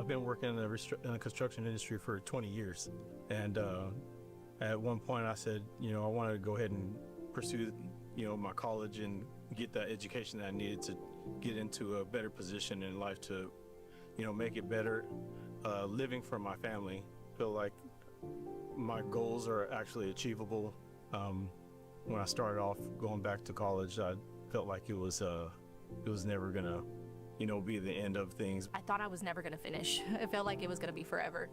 I've been working in the construction industry for 20 years, and at one point I said, I wanted to go ahead and pursue, my college and get that education that I needed to get into a better position in life to, make it better. Living for my family, feel like my goals are actually achievable. When I started off going back to college, I felt like it was never gonna, be the end of things. I thought I was never gonna finish. It felt like it was gonna be forever.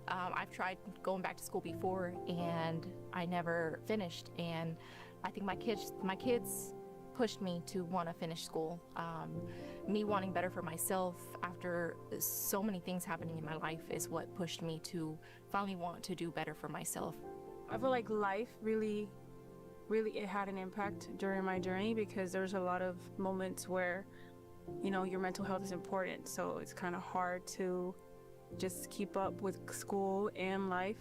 I've tried going back to school before, and I never finished. And I think my kids pushed me to want to finish school. Me wanting better for myself after so many things happening in my life is what pushed me to finally want to do better for myself. I feel like life really it had an impact during my journey, because there's a lot of moments where, your mental health is important. So it's kind of hard to just keep up with school and life.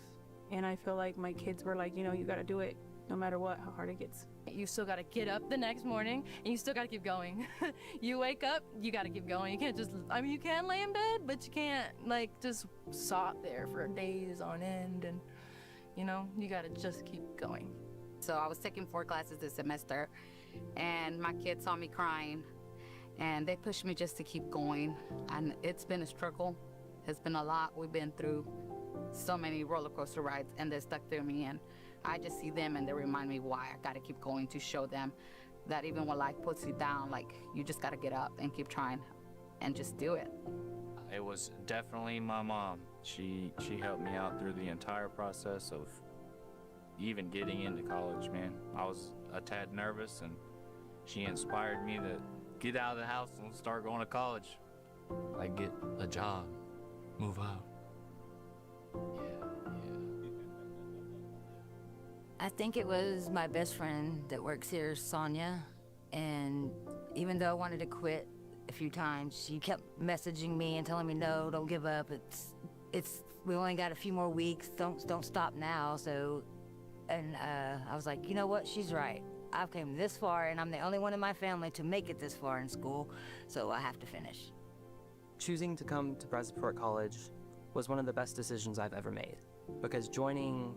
And I feel like my kids were like, you got to do it no matter what, how hard it gets. You still got to get up the next morning, and you still got to keep going. You wake up, you got to keep going. You can't just, you can lay in bed, but you can't just sot there for days on end. And, you got to just keep going. So I was taking 4 classes this semester, and my kids saw me crying, and they pushed me just to keep going. And it's been a struggle. It's been a lot. We've been through so many roller coaster rides, and they stuck through me. And I just see them, and they remind me why I gotta keep going, to show them that even when life puts you down, you just gotta get up and keep trying and just do it. It was definitely my mom. She helped me out through the entire process of even getting into college, man. I was a tad nervous, and she inspired me to get out of the house and start going to college. Get a job, move out. I think it was my best friend that works here, Sonia, and even though I wanted to quit a few times, she kept messaging me and telling me, no, don't give up. We only got a few more weeks. Don't stop now. And I was like, you know what? She's right. I've came this far, and I'm the only one in my family to make it this far in school, so I have to finish. Choosing to come to Brazosport College was one of the best decisions I've ever made, because joining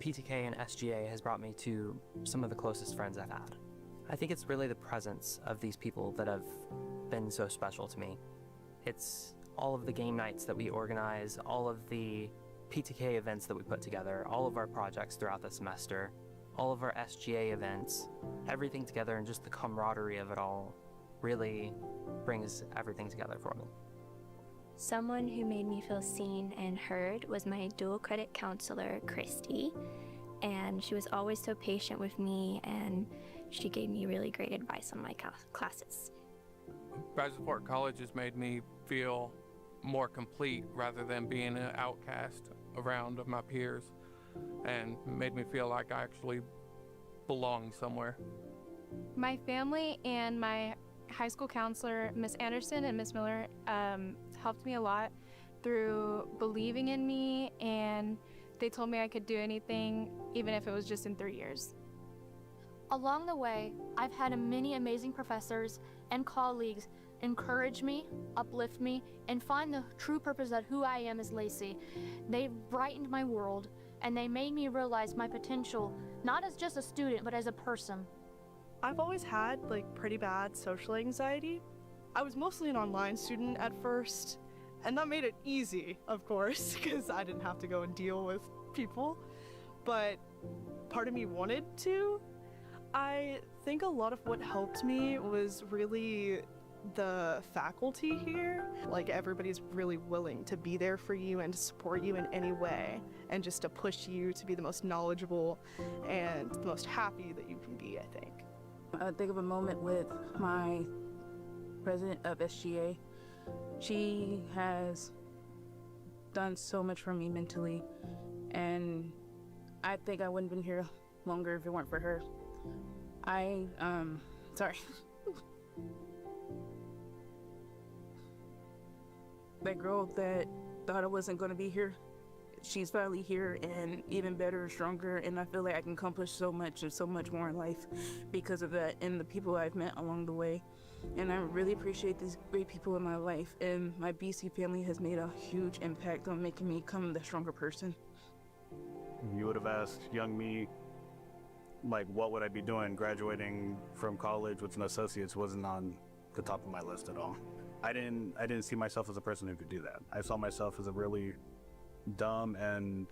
PTK and SGA has brought me to some of the closest friends I've had. I think it's really the presence of these people that have been so special to me. It's all of the game nights that we organize, all of the PTK events that we put together, all of our projects throughout the semester, all of our SGA events, everything together, and just the camaraderie of it all really brings everything together for me. Someone who made me feel seen and heard was my dual credit counselor, Christy, and she was always so patient with me, and she gave me really great advice on my classes. Brazosport College has made me feel more complete rather than being an outcast around of my peers, and made me feel like I actually belong somewhere. My family and my high school counselor, Miss Anderson and Miss Miller, helped me a lot through believing in me, and they told me I could do anything, even if it was just in 3 years. Along the way, I've had many amazing professors and colleagues encourage me, uplift me, and find the true purpose of who I am as Lacey. They brightened my world, and they made me realize my potential, not as just a student, but as a person. I've always had pretty bad social anxiety. I was mostly an online student at first, and that made it easy, of course, because I didn't have to go and deal with people, but part of me wanted to. I think a lot of what helped me was really the faculty here. Everybody's really willing to be there for you and to support you in any way, and just to push you to be the most knowledgeable and the most happy that you can be, I think. I think of a moment with my president of SGA. She has done so much for me mentally, and I think I wouldn't have been here longer if it weren't for her. Sorry. That girl that thought I wasn't gonna be here, she's finally here, and even better, stronger, and I feel like I can accomplish so much and so much more in life because of that and the people I've met along the way. And I really appreciate these great people in my life, and my BC family has made a huge impact on making me become the stronger person. You would have asked young me like what would I be doing graduating from college with an associate's wasn't on the top of my list at all. I didn't see myself as a person who could do that. I saw myself as a really dumb and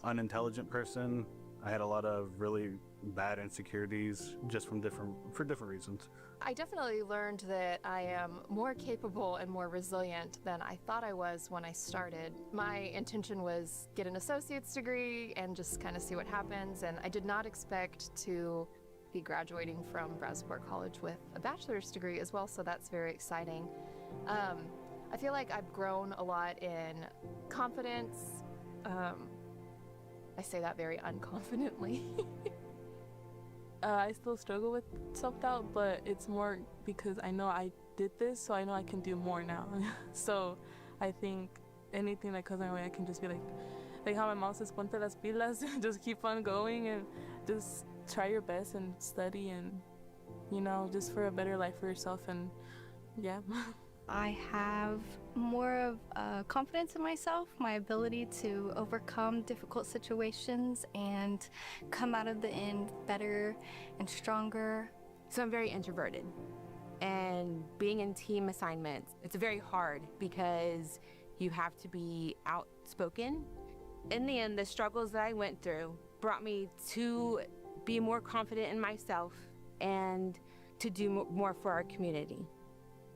unintelligent person. I had a lot of really bad insecurities just for different reasons. I definitely learned that I am more capable and more resilient than I thought I was when I started. My intention was get an associate's degree and just kind of see what happens, and I did not expect to be graduating from Brazosport College with a bachelor's degree as well, so that's very exciting. I feel like I've grown a lot in confidence. I say that very unconfidently. I still struggle with self-doubt, but it's more because I know I did this, so I know I can do more now. So I think anything that comes my way, I can just be like how my mom says, ponte las pilas, just keep on going and just try your best and study and, you know, just for a better life for yourself. And yeah. I have more of confidence in myself, my ability to overcome difficult situations and come out of the end better and stronger. So I'm very introverted, and being in team assignments, it's very hard because you have to be outspoken. In the end, the struggles that I went through brought me to be more confident in myself and to do more for our community.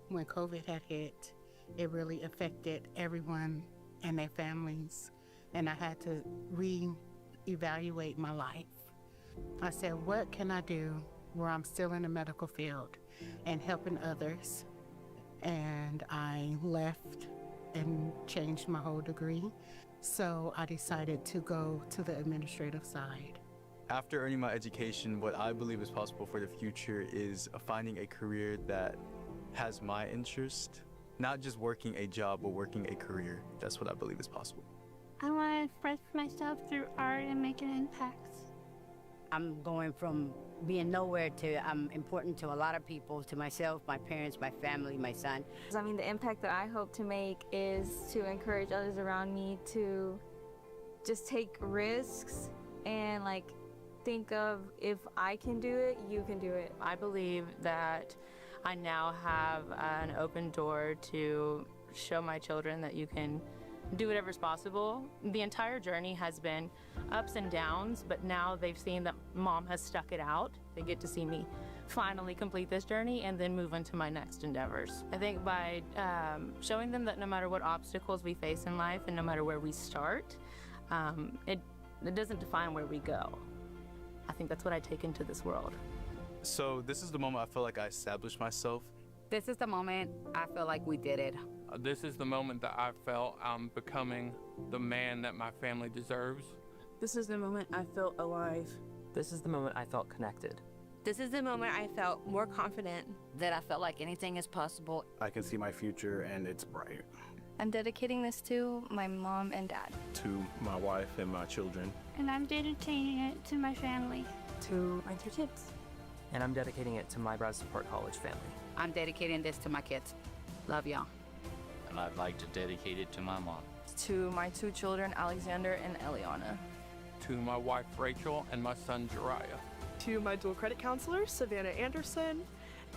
When COVID had hit, it really affected everyone and their families, and I had to re-evaluate my life. I said, what can I do where I'm still in the medical field and helping others? And I left and changed my whole degree, so I decided to go to the administrative side. After earning my education, what I believe is possible for the future is finding a career that has my interest, not just working a job, but working a career. That's what I believe is possible. I want to express myself through art and make an impact. I'm going from being nowhere to I'm important to a lot of people, to myself, my parents, my family, my son. I mean, the impact that I hope to make is to encourage others around me to just take risks and like think of, if I can do it, you can do it. I believe that I now have an open door to show my children that you can do whatever's possible. The entire journey has been ups and downs, but now they've seen that mom has stuck it out. They get to see me finally complete this journey and then move into my next endeavors. I think by showing them that no matter what obstacles we face in life and no matter where we start, it doesn't define where we go. I think that's what I take into this world. So this is the moment I feel like I established myself. This is the moment I feel like we did it. This is the moment that I felt I'm becoming the man that my family deserves. This is the moment I felt alive. This is the moment I felt connected. This is the moment I felt more confident. That I felt like anything is possible. I can see my future and it's bright. I'm dedicating this to my mom and dad. To my wife and my children. And I'm dedicating it to my family. To my 2 kids. And I'm dedicating it to my Brazosport College family. I'm dedicating this to my kids. Love y'all. And I'd like to dedicate it to my mom. To my 2 children, Alexander and Eliana. To my wife, Rachel, and my son, Jariah. To my dual credit counselor, Savannah Anderson,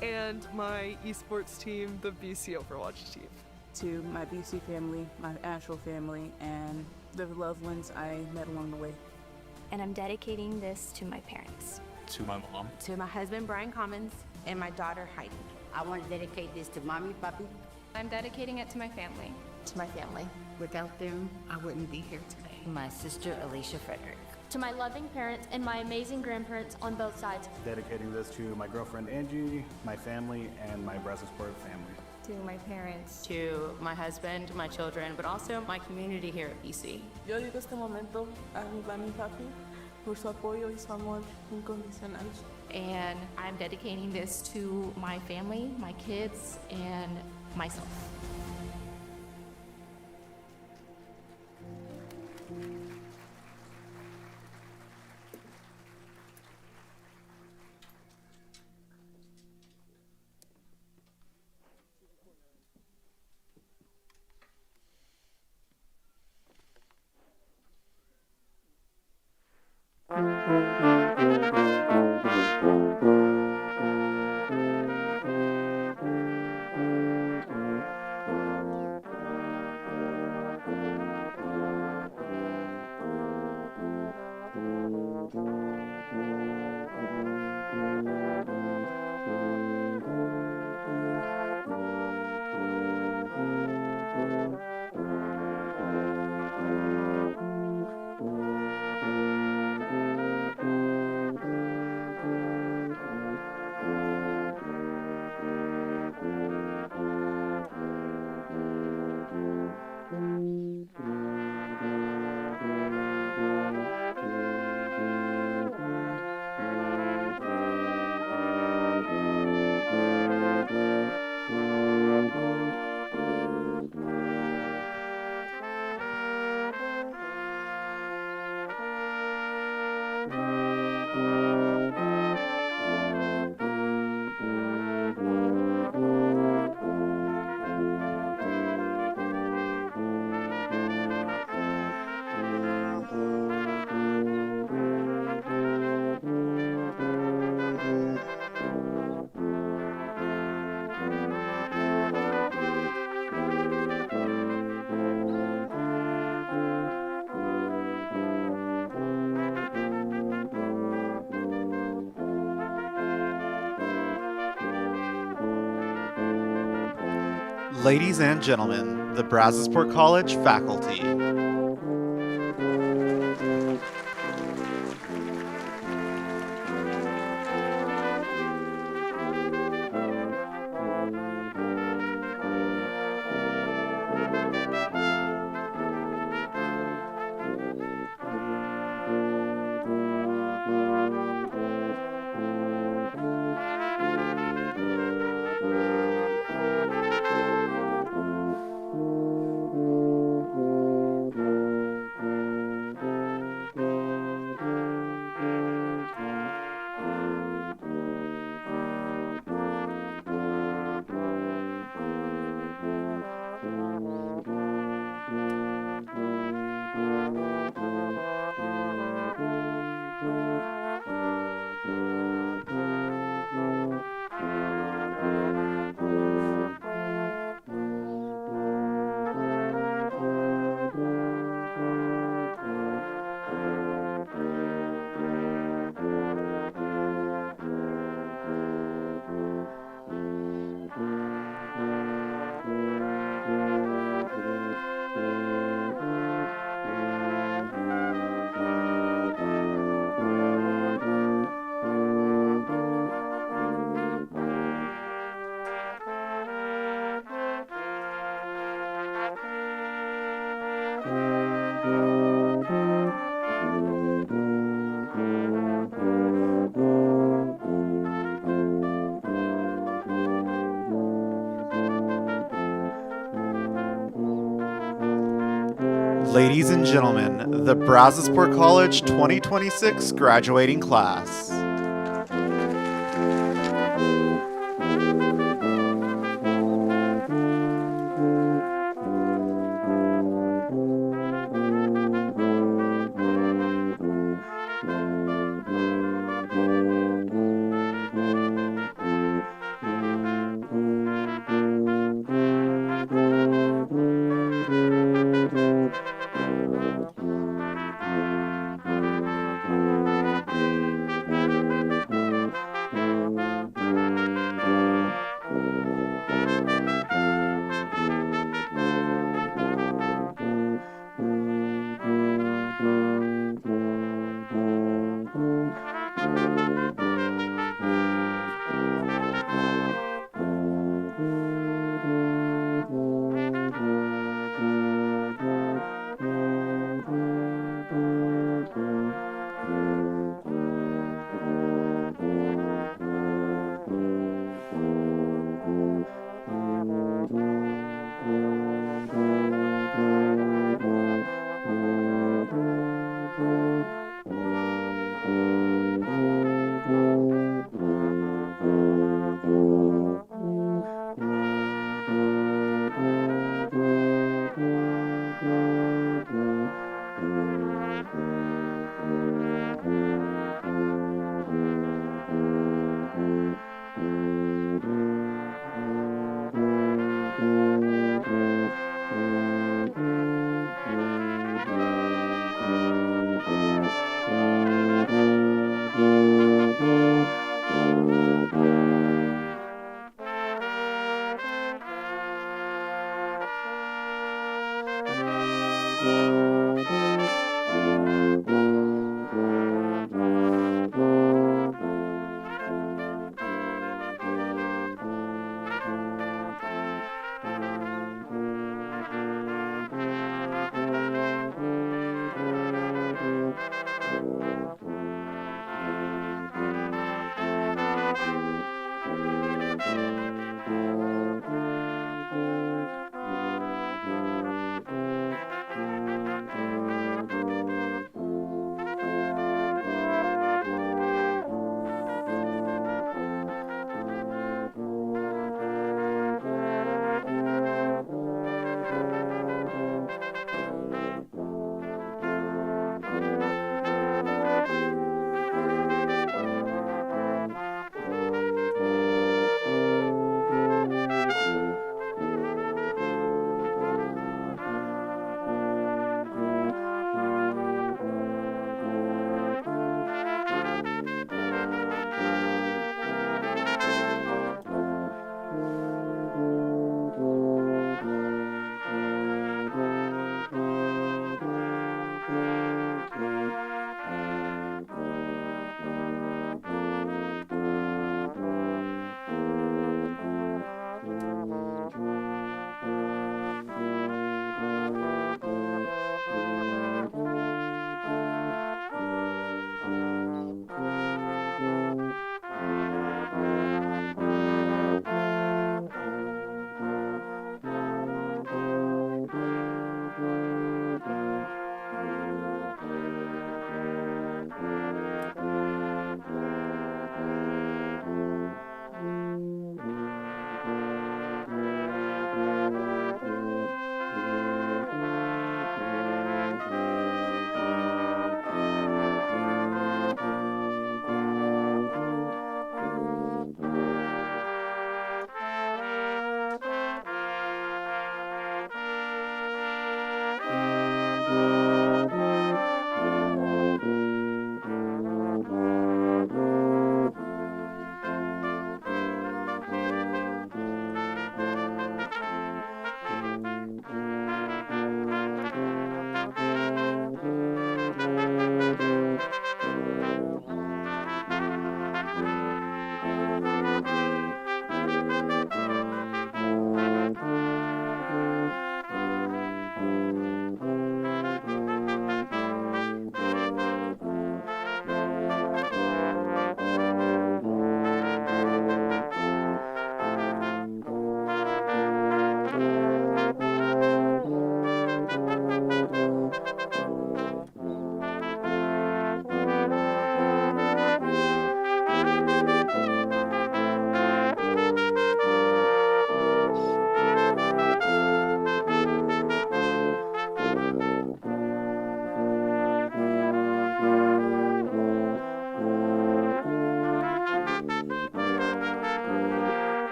and my esports team, the BC Overwatch team. To my BC family, my actual family, and the loved ones I met along the way. And I'm dedicating this to my parents. To my mom. To my husband, Brian Commons, and my daughter, Heidi. I want to dedicate this to Mommy, Papi. I'm dedicating it to my family. To my family. Without them, I wouldn't be here today. My sister, Alicia Frederick. To my loving parents and my amazing grandparents on both sides. Dedicating this to my girlfriend Angie, my family, and my Brazosport family. To my parents. To my husband, my children, but also my community here at BC. Yo dedico este momento a mi mami y papi por su apoyo y su amor incondicional. And I'm dedicating this to my family, my kids, and myself. Ladies and gentlemen, the Brazosport College faculty. Ladies and gentlemen, the Brazosport College 2026 graduating class.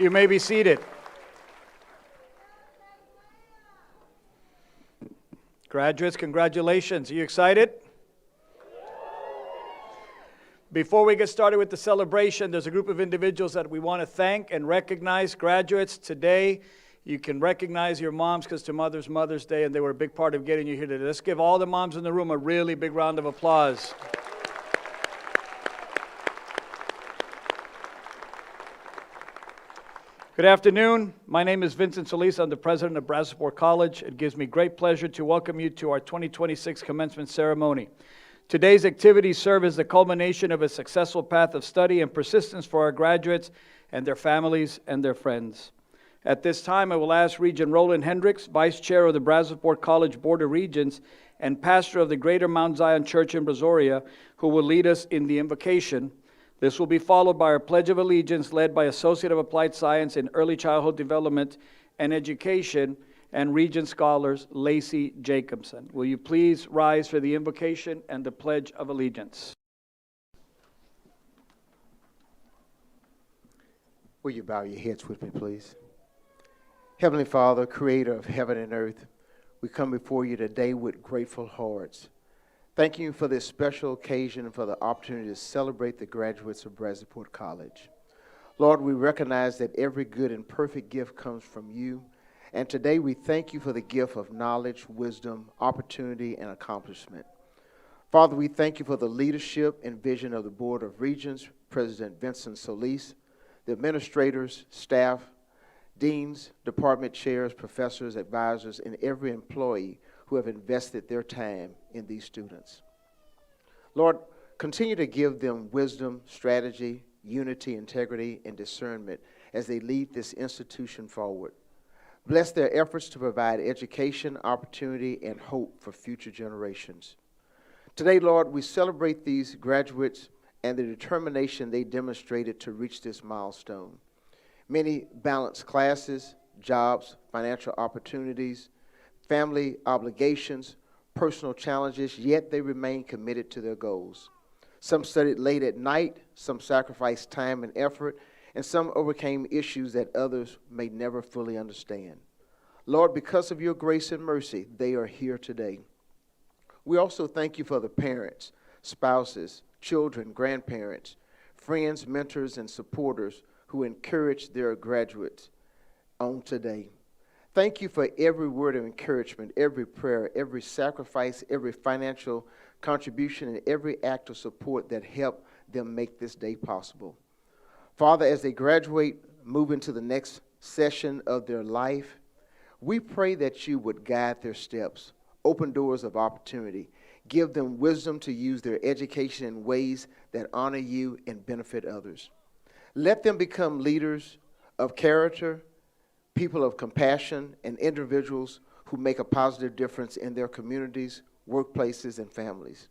You may be seated. Graduates, congratulations. Are you excited? Before we get started with the celebration, there's a group of individuals that we want to thank and recognize. Graduates, today You can recognize your moms because tomorrow's Mother's Day, and they were a big part of getting you here today. Let's give all the moms in the room a really big round of applause. Good afternoon. My name is Vincent Solis. I'm the president of Brazosport College. It gives me great pleasure to welcome you to our 2026 commencement ceremony. Today's activities serve as the culmination of a successful path of study and persistence for our graduates and their families and their friends. At this time, I will ask Regent Roland Hendricks, Vice Chair of the Brazosport College Board of Regents and pastor of the Greater Mount Zion Church in Brazoria, who will lead us in the invocation. This will be followed by our Pledge of Allegiance led by Associate of Applied Science in Early Childhood Development and Education and Regent Scholars Lacey Jacobson. Will you please rise for the invocation and the Pledge of Allegiance? Will you bow your heads with me, please? Heavenly Father, creator of heaven and earth, we come before you today with grateful hearts. Thank you for this special occasion and for the opportunity to celebrate the graduates of Brazosport College. Lord, we recognize that every good and perfect gift comes from you, and today we thank you for the gift of knowledge, wisdom, opportunity, and accomplishment. Father, we thank you for the leadership and vision of the Board of Regents, President Vincent Solis, the administrators, staff, deans, department chairs, professors, advisors, and every employee who have invested their time in these students. Lord, continue to give them wisdom, strategy, unity, integrity, and discernment as they lead this institution forward. Bless their efforts to provide education, opportunity, and hope for future generations. Today, Lord, we celebrate these graduates and the determination they demonstrated to reach this milestone. Many balanced classes, jobs, financial opportunities, family obligations, personal challenges, yet they remain committed to their goals. Some studied late at night, some sacrificed time and effort, and some overcame issues that others may never fully understand. Lord, because of your grace and mercy, they are here today. We also thank you for the parents, spouses, children, grandparents, friends, mentors, and supporters who encourage their graduates on today. Thank you for every word of encouragement, every prayer, every sacrifice, every financial contribution, and every act of support that helped them make this day possible. Father, as they graduate, move into the next session of their life, we pray that you would guide their steps, open doors of opportunity, give them wisdom to use their education in ways that honor you and benefit others. Let them become leaders of character, people of compassion, and individuals who make a positive difference in their communities, workplaces, and families.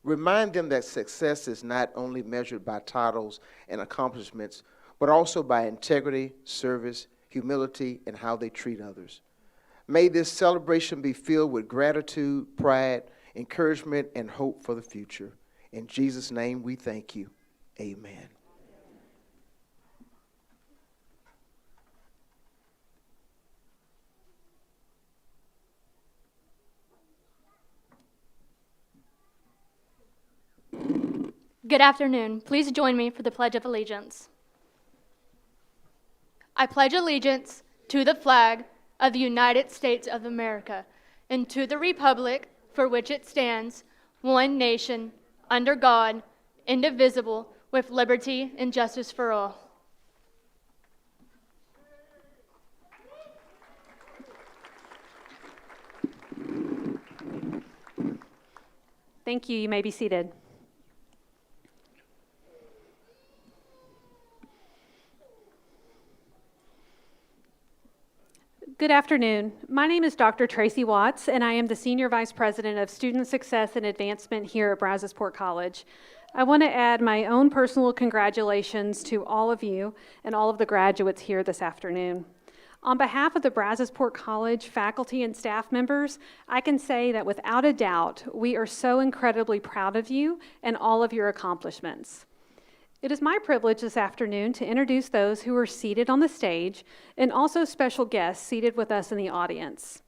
Remind them that success is not only measured by titles and accomplishments, but also by integrity, service, humility, and how they treat others. May this celebration be filled with gratitude, pride, encouragement, and hope for the future. In Jesus' name we thank you. Amen. Good afternoon. Please join me for the Pledge of Allegiance. I pledge allegiance to the flag of the United States of America and to the republic for which it stands, one nation, under God, indivisible, with liberty and justice for all. Thank you. You may be seated. Good afternoon. My name is Dr. Tracy Watts, and I am the Senior Vice President of Student Success and Advancement here at Brazosport College. I want to add my own personal congratulations to all of you and all of the graduates here this afternoon. On behalf of the Brazosport College faculty and staff members, I can say that without a doubt, we are so incredibly proud of you and all of your accomplishments. It is my privilege this afternoon to introduce those who are seated on the stage and also special guests seated with us in the audience.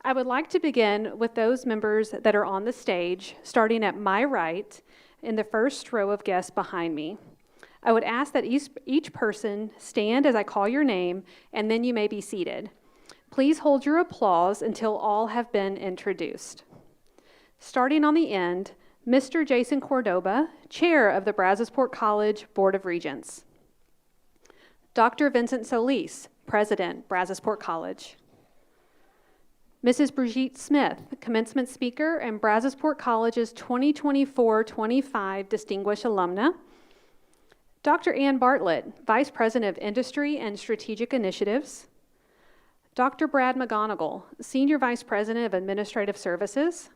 I would like to begin with those members that are on the stage, starting at my right in the first row of guests behind me. I would ask that each person stand as I call your name, and then you may be seated. Please hold your applause until all have been introduced. Starting on the end, Mr. Jason Cordoba, Chair of the Brazosport College Board of Regents. Dr. Vincent Solis, President, Brazosport College. Mrs. Brigitte Smith, Commencement Speaker and Brazosport College's 2024-25 Distinguished Alumna. Dr. Ann Bartlett, Vice President of Industry and Strategic Initiatives. Dr. Brad McGonigal, Senior Vice President of Administrative Services.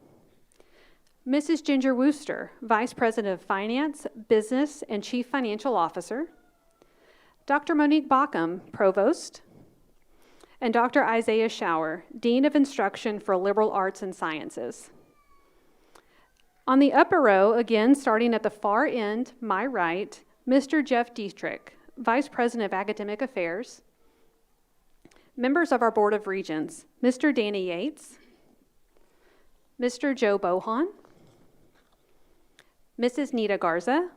Mrs. Ginger Wooster, Vice President of Finance, Business, and Chief Financial Officer. Dr. Monique Bockham, Provost. And Dr. Isaiah Schauer, Dean of Instruction for Liberal Arts and Sciences. On the upper row, again starting at the far end, my right, Mr. Jeff Dietrich, Vice President of Academic Affairs. Members of our Board of Regents, Mr. Danny Yates, Mr. Joe Bohan, Mrs. Nita Garza,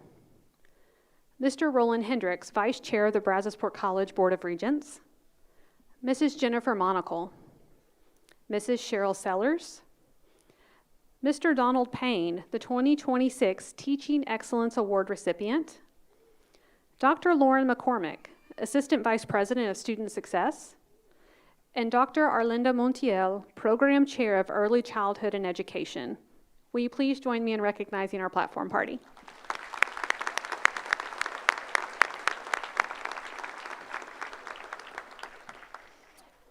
Mr. Roland Hendricks, Vice Chair of the Brazosport College Board of Regents, Mrs. Jennifer Monacle, Mrs. Cheryl Sellers, Mr. Donald Payne, the 2026 Teaching Excellence Award recipient, Dr. Lauren McCormick, Assistant Vice President of Student Success, and Dr. Arlinda Montiel, Program Chair of Early Childhood and Education. Will you please join me in recognizing our platform party?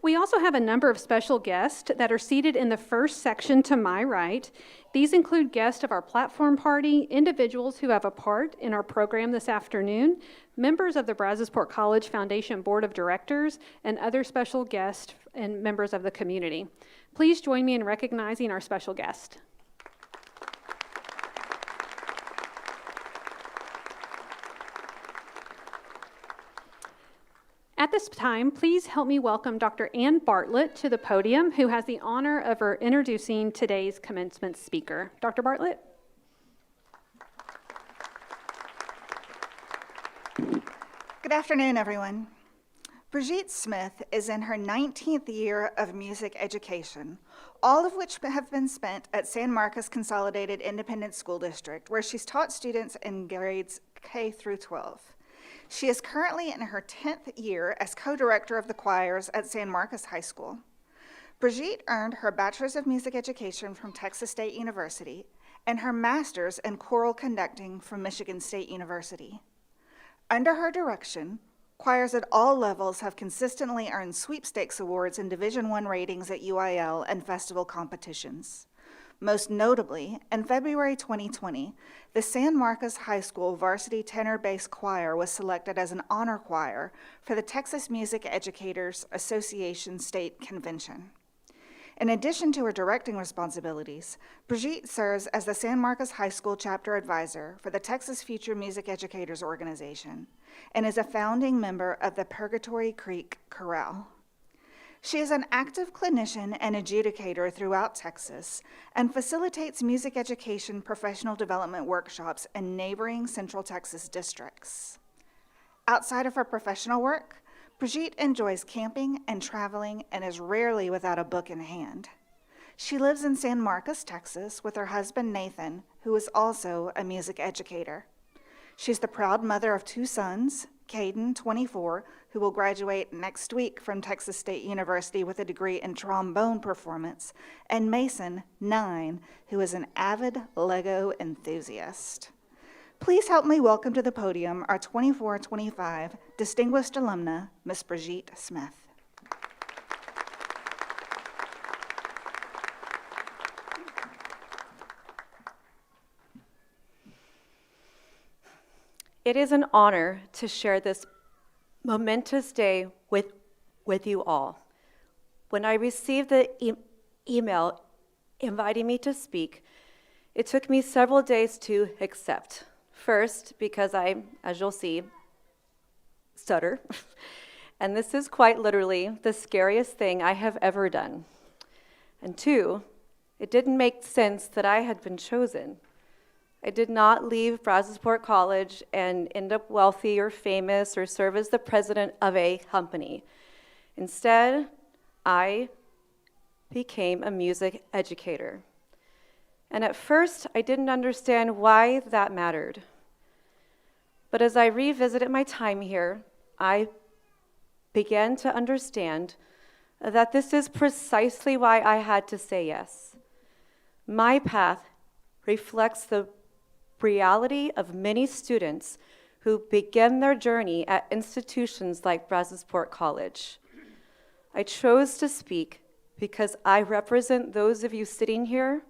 We also have a number of special guests that are seated in the first section to my right. These include guests of our platform party, individuals who have a part in our program this afternoon, members of the Brazosport College Foundation Board of Directors, and other special guests and members of the community. Please join me in recognizing our special guest. At this time, please help me welcome Dr. Ann Bartlett to the podium, who has the honor of introducing today's commencement speaker. Dr. Bartlett. Good afternoon, everyone. Brigitte Smith is in her 19th year of music education, all of which have been spent at San Marcos Consolidated Independent School District, where she's taught students in grades K through 12. She is currently in her 10th year as co-director of the choirs at San Marcos High School. Brigitte earned her Bachelor's of Music Education from Texas State University and her Master's in Choral Conducting from Michigan State University. Under her direction, choirs at all levels have consistently earned sweepstakes awards and Division I ratings at UIL and festival competitions. Most notably, in February 2020, the San Marcos High School Varsity Tenor Bass Choir was selected as an honor choir for the Texas Music Educators Association State Convention. In addition to her directing responsibilities, Brigitte serves as the San Marcos High School Chapter Advisor for the Texas Future Music Educators Organization and is a founding member of the Purgatory Creek Chorale. She is an active clinician and adjudicator throughout Texas and facilitates music education professional development workshops in neighboring Central Texas districts. Outside of her professional work, Brigitte enjoys camping and traveling and is rarely without a book in hand. She lives in San Marcos, Texas, with her husband Nathan, who is also a music educator. She's the proud mother of 2 sons, Caden, 24, who will graduate next week from Texas State University with a degree in trombone performance, and Mason, 9, who is an avid Lego enthusiast. Please help me welcome to the podium our 24-25 Distinguished Alumna, Miss Brigitte Smith. It is an honor to share this momentous day with you all. When I received the email inviting me to speak, it took me several days to accept. First, because I, as you'll see, stutter. And this is quite literally the scariest thing I have ever done. And 2, it didn't make sense that I had been chosen. I did not leave Brazosport College and end up wealthy or famous or serve as the president of a company. Instead, I became a music educator. And at first, I didn't understand why that mattered. But as I revisited my time here, I began to understand that this is precisely why I had to say yes. My path reflects the reality of many students who begin their journey at institutions like Brazosport College. I chose to speak because I represent those of you sitting here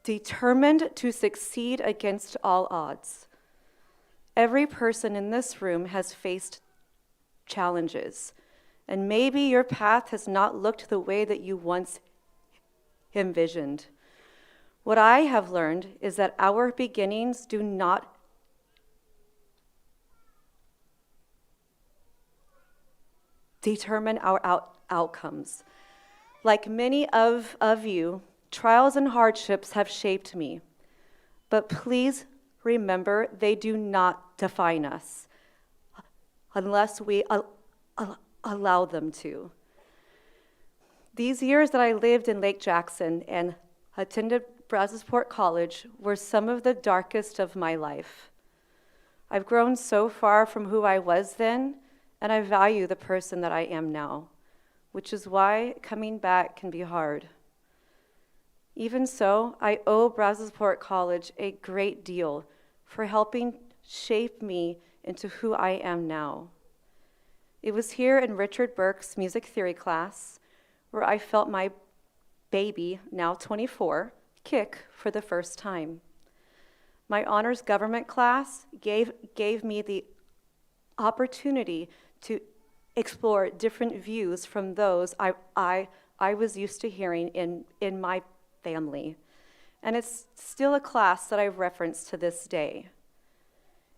determined to succeed against all odds. Every person in this room has faced challenges, and maybe your path has not looked the way that you once envisioned. What I have learned is that our beginnings do not determine our outcomes. Like many of you, trials and hardships have shaped me. But please remember, they do not define us unless we allow them to. These years that I lived in Lake Jackson and attended Brazosport College were some of the darkest of my life. I've grown so far from who I was then, and I value the person that I am now, which is why coming back can be hard. Even so, I owe Brazosport College a great deal for helping shape me into who I am now. It was here in Richard Burke's music theory class where I felt my baby, now 24, kick for the first time. My honors government class gave me the opportunity to explore different views from those I was used to hearing in my family. And it's still a class that I reference to this day.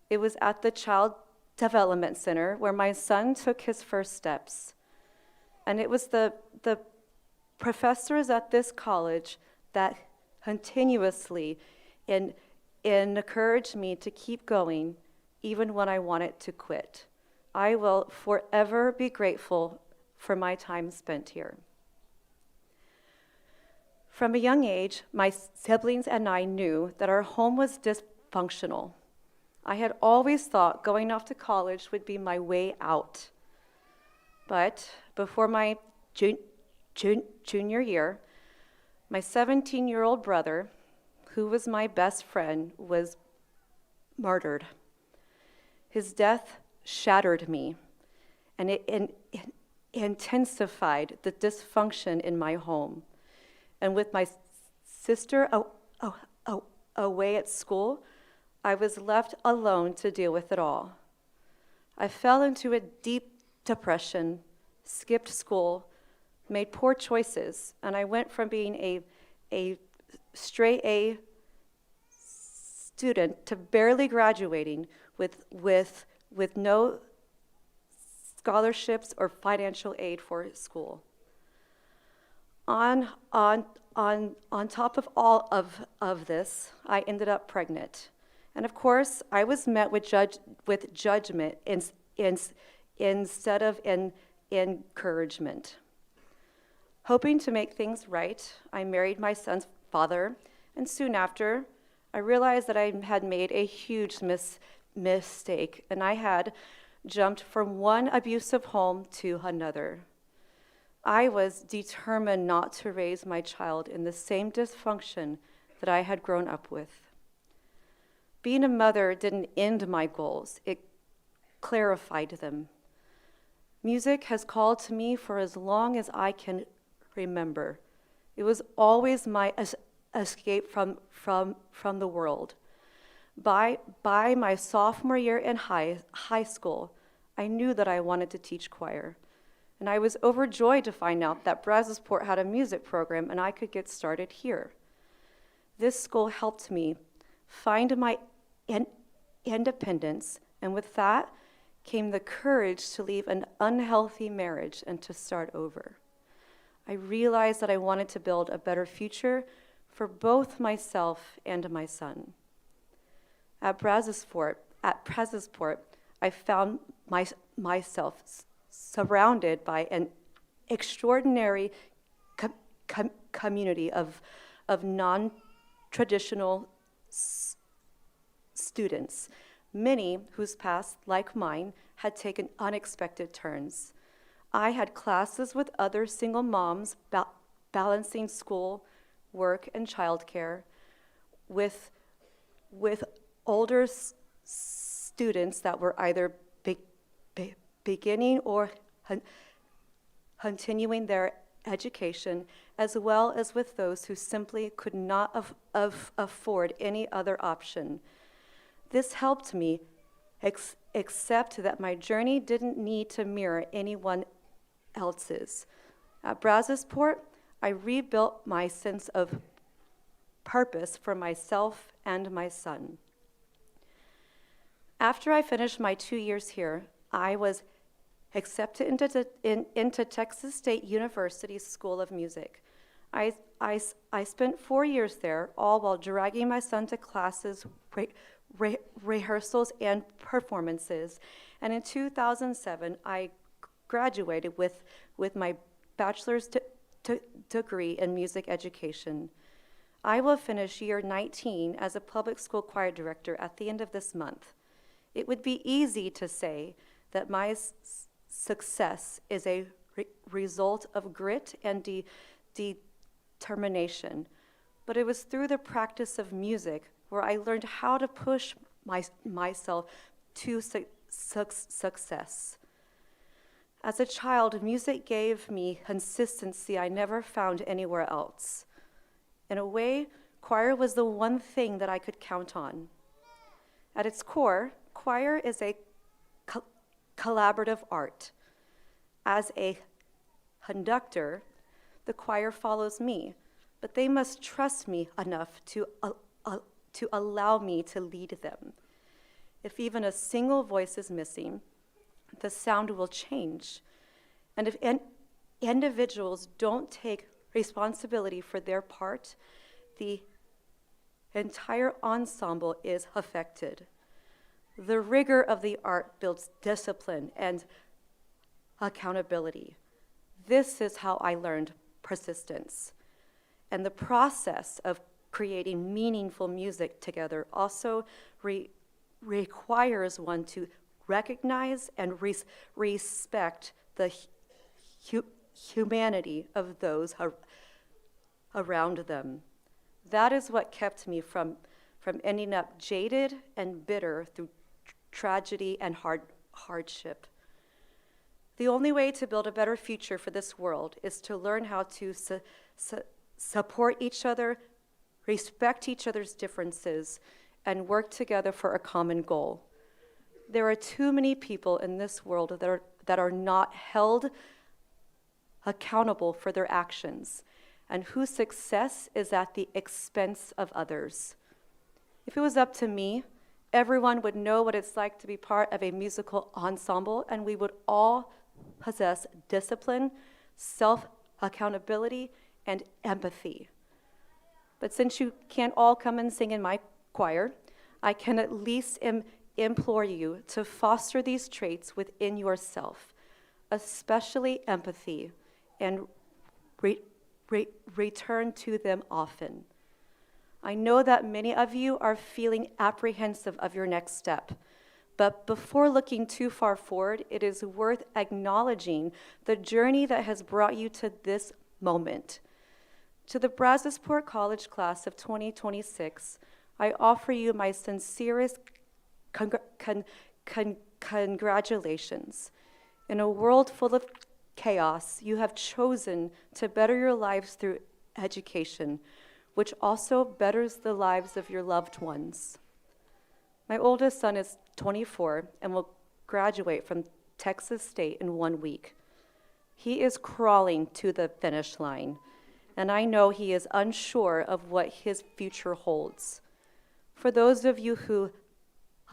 It was at the Child Development Center where my son took his first steps. And it was the professors at this college that continuously encouraged me to keep going even when I wanted to quit. I will forever be grateful for my time spent here. From a young age, my siblings and I knew that our home was dysfunctional. I had always thought going off to college would be my way out. But before my junior year, my 17-year-old brother, who was my best friend, was murdered. His death shattered me, and it intensified the dysfunction in my home. And with my sister away at school, I was left alone to deal with it all. I fell into a deep depression, skipped school, made poor choices, and I went from being a straight A student to barely graduating with no scholarships or financial aid for school. On top of all of this, I ended up pregnant. And of course, I was met with judgment instead of encouragement. Hoping to make things right, I married my son's father, and soon after, I realized that I had made a huge mistake, and I had jumped from one abusive home to another. I was determined not to raise my child in the same dysfunction that I had grown up with. Being a mother didn't end my goals, it clarified them. Music has called to me for as long as I can remember. It was always my escape from the world. By my sophomore year in high school, I knew that I wanted to teach choir. And I was overjoyed to find out that Brazosport had a music program and I could get started here. This school helped me find my independence, and with that came the courage to leave an unhealthy marriage and to start over. I realized that I wanted to build a better future for both myself and my son. At Brazosport, I found myself surrounded by an extraordinary community of non-traditional students, many whose paths, like mine, had taken unexpected turns. I had classes with other single moms balancing school, work, and childcare, with older students that were either beginning or continuing their education, as well as with those who simply could not afford any other option. This helped me accept that my journey didn't need to mirror anyone else's. At Brazosport, I rebuilt my sense of purpose for myself and my son. After I finished my 2 years here, I was accepted into Texas State University's School of Music. I spent 4 years there, all while dragging my son to classes, rehearsals, and performances. And in 2007, I graduated with my bachelor's degree in music education. I will finish year 19 as a public school choir director at the end of this month. It would be easy to say that my success is a result of grit and determination, but it was through the practice of music where I learned how to push myself to success. As a child, music gave me consistency I never found anywhere else. In a way, choir was the one thing that I could count on. At its core, choir is a collaborative art. As a conductor, the choir follows me, but they must trust me enough to allow me to lead them. If even a single voice is missing, the sound will change. And if individuals don't take responsibility for their part, the entire ensemble is affected. The rigor of the art builds discipline and accountability. This is how I learned persistence. And the process of creating meaningful music together also requires one to recognize and respect the humanity of those around them. That is what kept me from ending up jaded and bitter through tragedy and hardship. The only way to build a better future for this world is to learn how to support each other, respect each other's differences, and work together for a common goal. There are too many people in this world that are not held accountable for their actions, and whose success is at the expense of others. If it was up to me, everyone would know what it's like to be part of a musical ensemble, and we would all possess discipline, self-accountability, and empathy. But since you can't all come and sing in my choir, I can at least implore you to foster these traits within yourself, especially empathy, and return to them often. I know that many of you are feeling apprehensive of your next step, but before looking too far forward, it is worth acknowledging the journey that has brought you to this moment. To the Brazosport College class of 2026, I offer you my sincerest congratulations. In a world full of chaos, you have chosen to better your lives through education, which also betters the lives of your loved ones. My oldest son is 24 and will graduate from Texas State in 1 week. He is crawling to the finish line, and I know he is unsure of what his future holds. For those of you who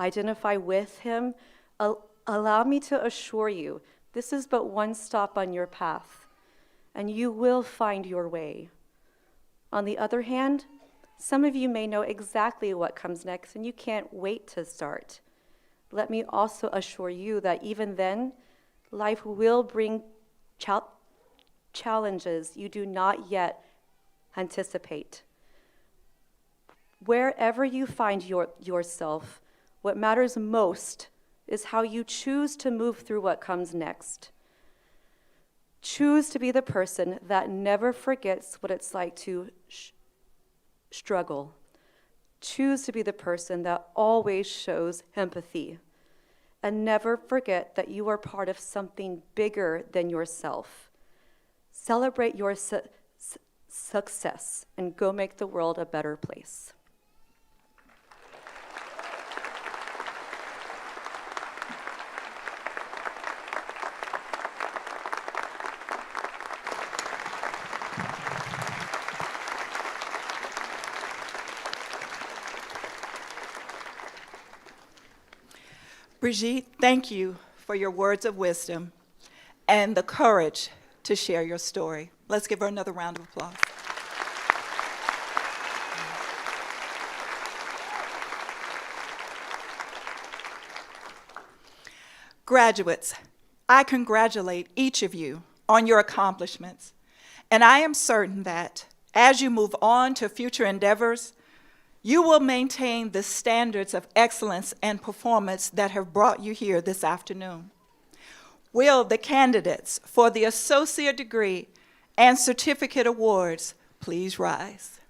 identify with him, allow me to assure you, this is but one stop on your path, and you will find your way. On the other hand, some of you may know exactly what comes next and you can't wait to start. Let me also assure you that even then, life will bring challenges you do not yet anticipate. Wherever you find yourself, what matters most is how you choose to move through what comes next. Choose to be the person that never forgets what it's like to struggle. Choose to be the person that always shows empathy. And never forget that you are part of something bigger than yourself. Celebrate your success and go make the world a better place. Brigitte, thank you for your words of wisdom and the courage to share your story. Let's give her another round of applause. Graduates, I congratulate each of you on your accomplishments, and I am certain that as you move on to future endeavors, you will maintain the standards of excellence and performance that have brought you here this afternoon. Will the candidates for the associate degree and certificate awards please rise?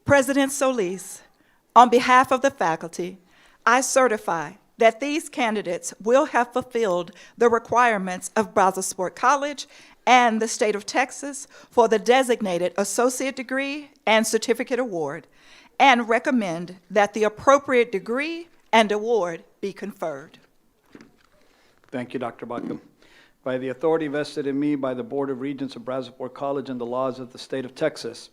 President Solis, on behalf of the faculty, I certify that these candidates will have fulfilled the requirements of Brazosport College and the state of Texas for the designated associate degree and certificate award, and recommend that the appropriate degree and award be conferred. Thank you, Dr. Buckham. By the authority vested in me by the Board of Regents of Brazosport College and the laws of the state of Texas,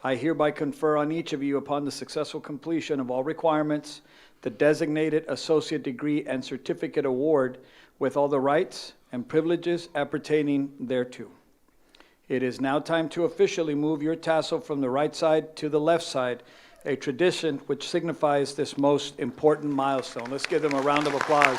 I hereby confer on each of you, upon the successful completion of all requirements, the designated associate degree and certificate award with all the rights and privileges appertaining thereto. It is now time to officially move your tassel from the right side to the left side, a tradition which signifies this most important milestone. Let's give them a round of applause.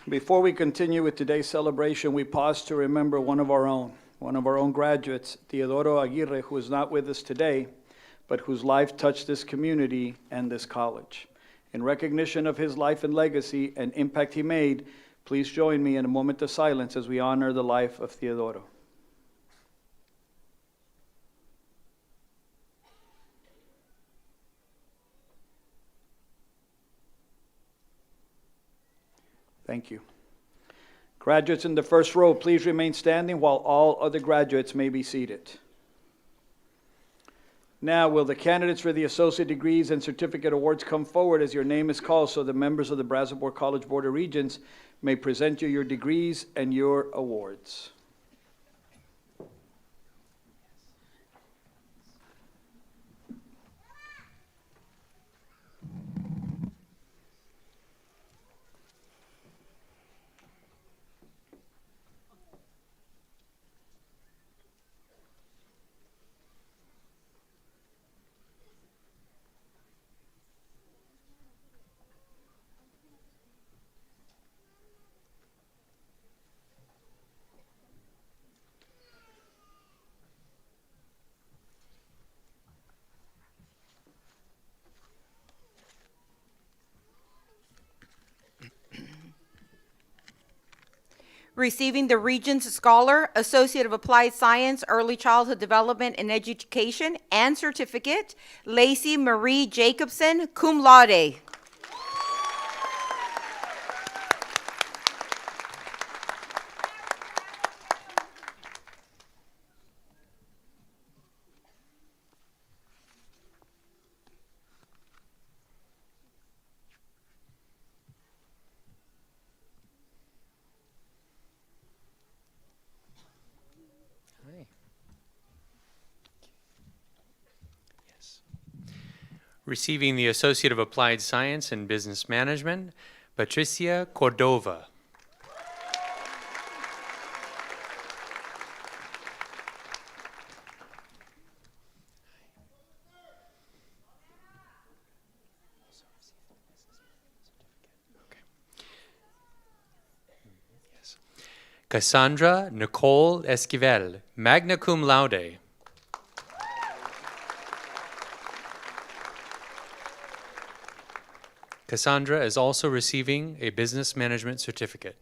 Before we continue with today's celebration, we pause to remember one of our own graduates, Teodoro Aguirre, who is not with us today, but whose life touched this community and this college. In recognition of his life and legacy and impact he made, please join me in a moment of silence as we honor the life of Teodoro. Thank you. Graduates in the first row, please remain standing while all other graduates may be seated. Now, will the candidates for the associate degrees and certificate awards come forward as your name is called so the members of the Brazosport College Board of Regents may present you your degrees and your awards. Receiving the Regents Scholar, Associate of Applied Science, Early Childhood Development and Education, and Certificate, Lacey Marie Jacobson, cum laude. Receiving the Associate of Applied Science in Business Management, Patricia Cordova. Cassandra Nicole Esquivel, magna cum laude. Cassandra is also receiving a business management certificate.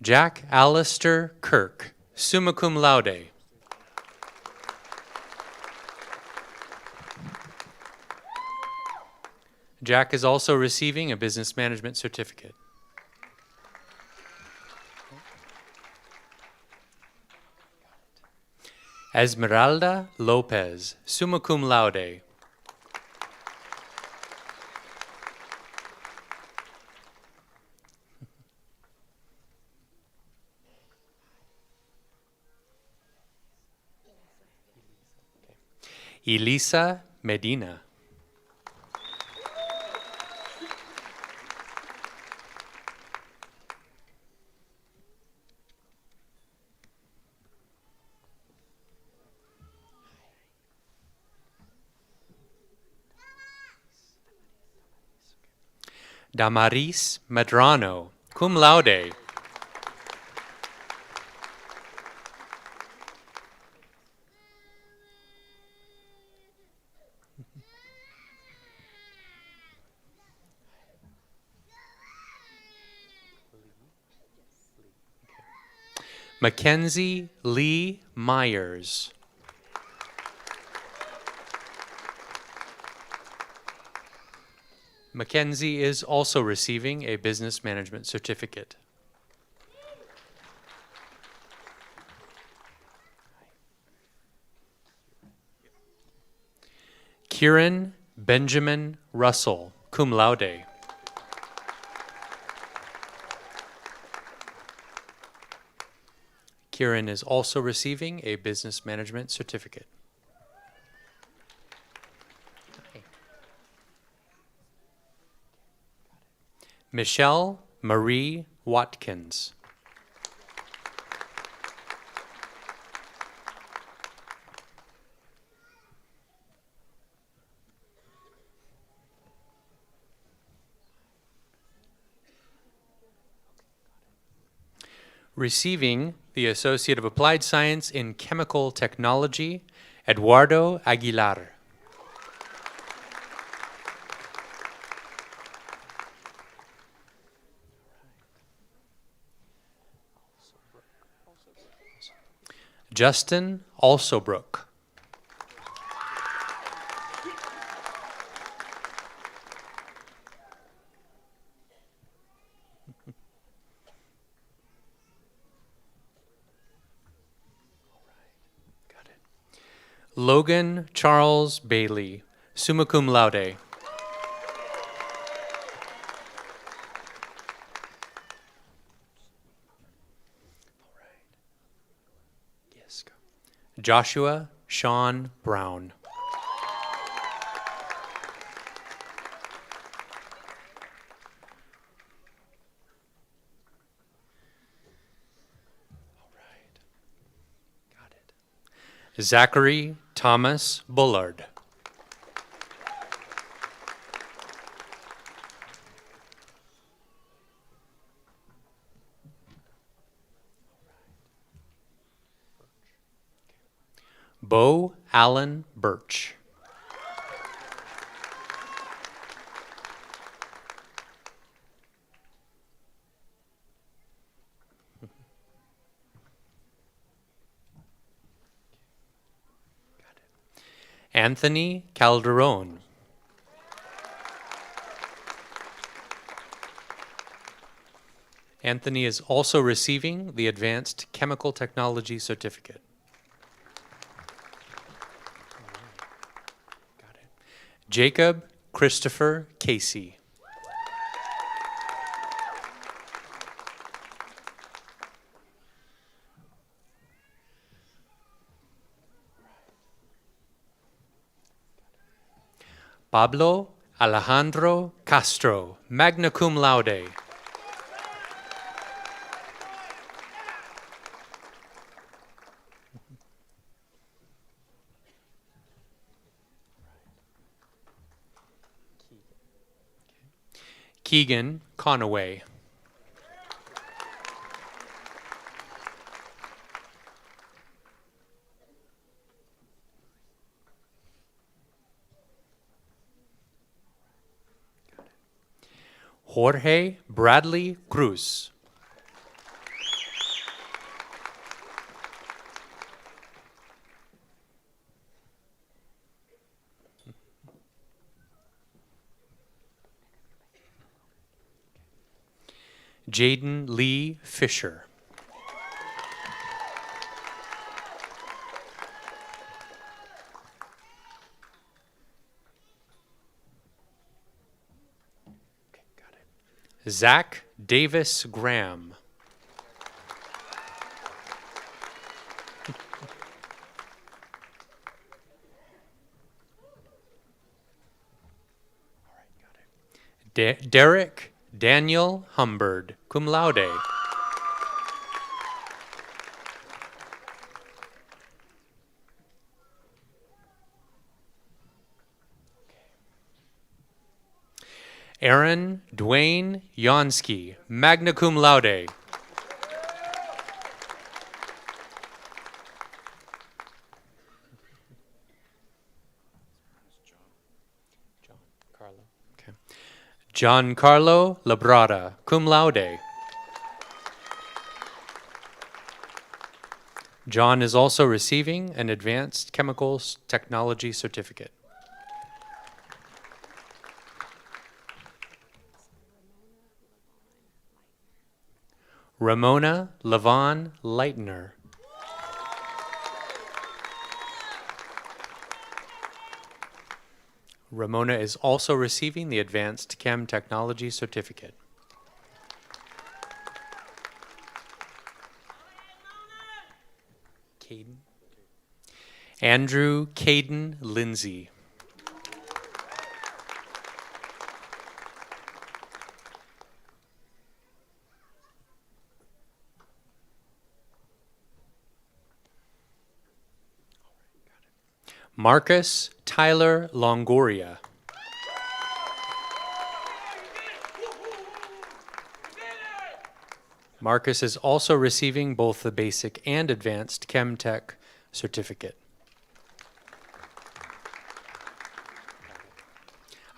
Jack Alistair Kirk, summa cum laude. Jack is also receiving a business management certificate. Esmeralda Lopez, summa cum laude. Elisa Medina. Damaris Medrano, cum laude. Mackenzie Lee Myers. Mackenzie is also receiving a business management certificate. Kieran Benjamin Russell, cum laude. Kieran is also receiving a business management certificate. Michelle Marie Watkins. Receiving the Associate of Applied Science in Chemical Technology, Eduardo Aguilar. Justin Alsobrook. Logan Charles Bailey, summa cum laude. Joshua Sean Brown. Zachary Thomas Bullard. Bo Allen Birch. Anthony Calderon. Anthony is also receiving the Advanced Chemical Technology Certificate. Jacob Christopher Casey. Pablo Alejandro Castro, magna cum laude. Keegan Conaway. Jorge Bradley Cruz. Jaden Lee Fisher. Zach Davis Graham. Derek Daniel Humbird, cum laude. Aaron Dwayne Yansky, magna cum laude. Giancarlo Labrada, cum laude. John is also receiving an advanced chemicals technology certificate. Ramona Lavon Leitner. Ramona is also receiving the Advanced Chem Technology Certificate. Caden. Andrew Caden Lindsay. Marcus Tyler Longoria. Marcus is also receiving both the basic and advanced ChemTech certificate.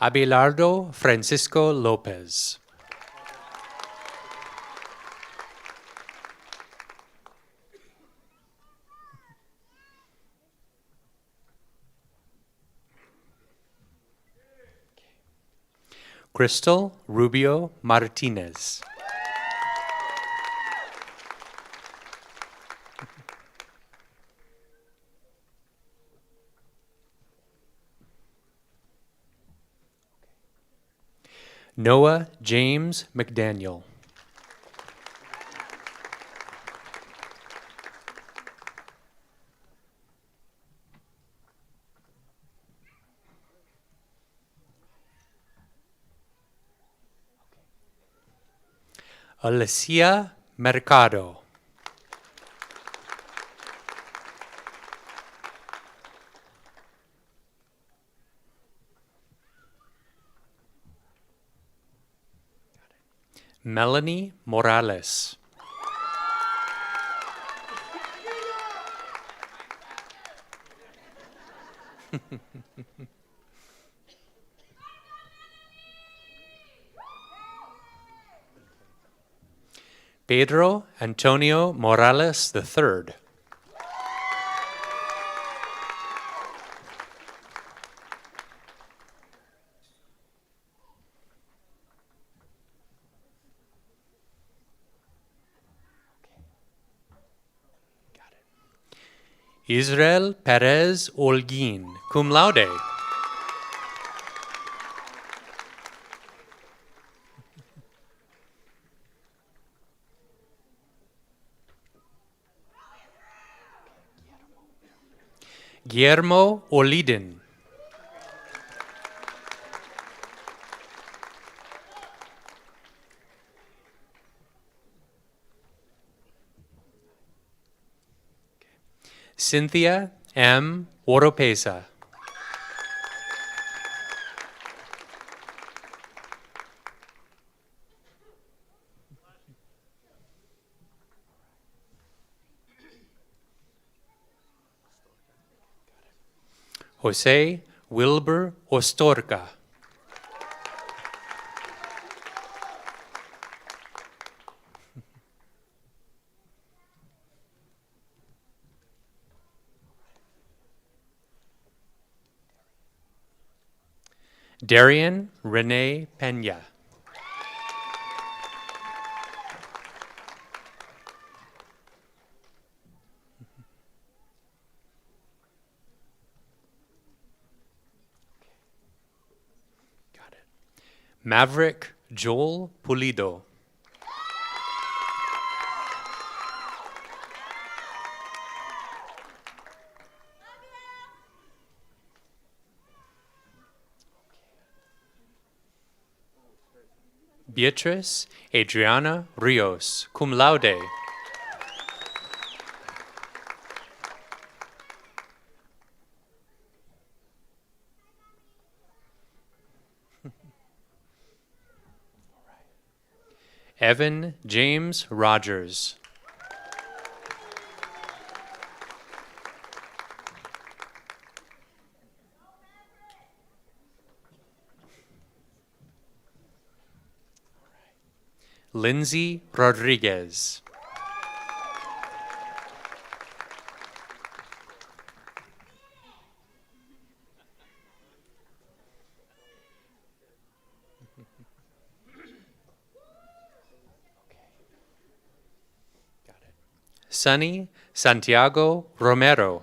Abelardo Francisco Lopez. Crystal Rubio Martinez. Noah James McDaniel. Alicia Mercado. Melanie Morales. Pedro Antonio Morales III. Israel Perez Olguin, cum laude. Guillermo Oliden. Cynthia M. Oropesa. Jose Wilbur Ostorca. Darian Renee Pena. Maverick Joel Pulido. Beatrice Adriana Rios, cum laude. Evan James Rogers. Lindsay Rodriguez. Sunny Santiago Romero.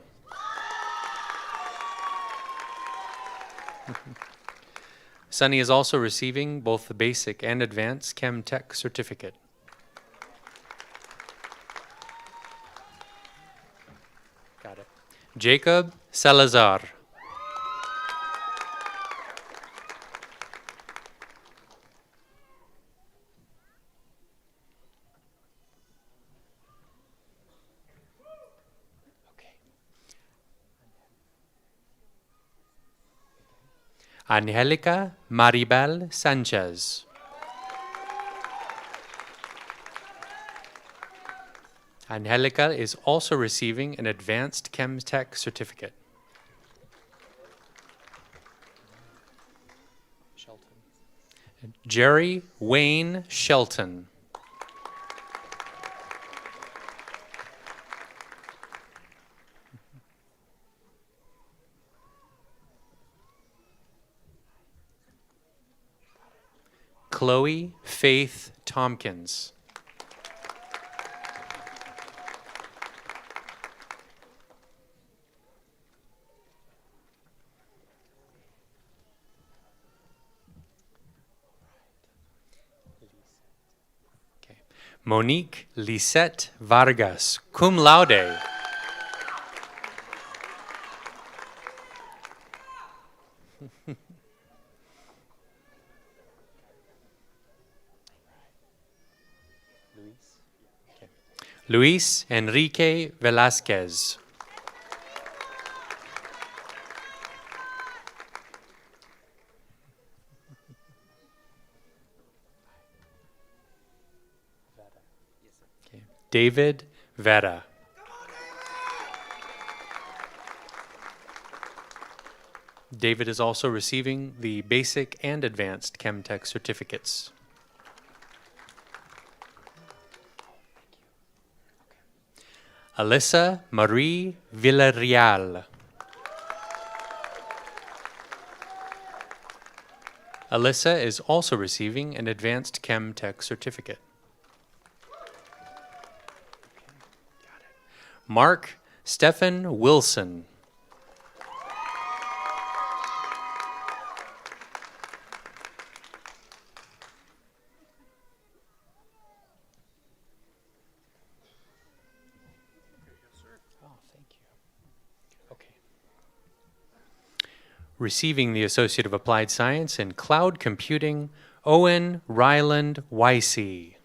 Sunny is also receiving both the basic and advanced Chem Tech certificate. Got it. Jacob Salazar. Angelica Maribel Sanchez. Angelica is also receiving an advanced Chem Tech certificate. Jerry Wayne Shelton. Chloe Faith Tompkins. Okay. Monique Lisette Vargas, cum laude. Luis Enrique Velasquez. Okay. David Vera. David is also receiving the basic and advanced Chem Tech certificates. Alyssa Marie Villarreal. Alyssa is also receiving an advanced Chem Tech certificate. Mark Stephen Wilson. Receiving the Associate of Applied Science in Cloud Computing, Owen Ryland Weissey.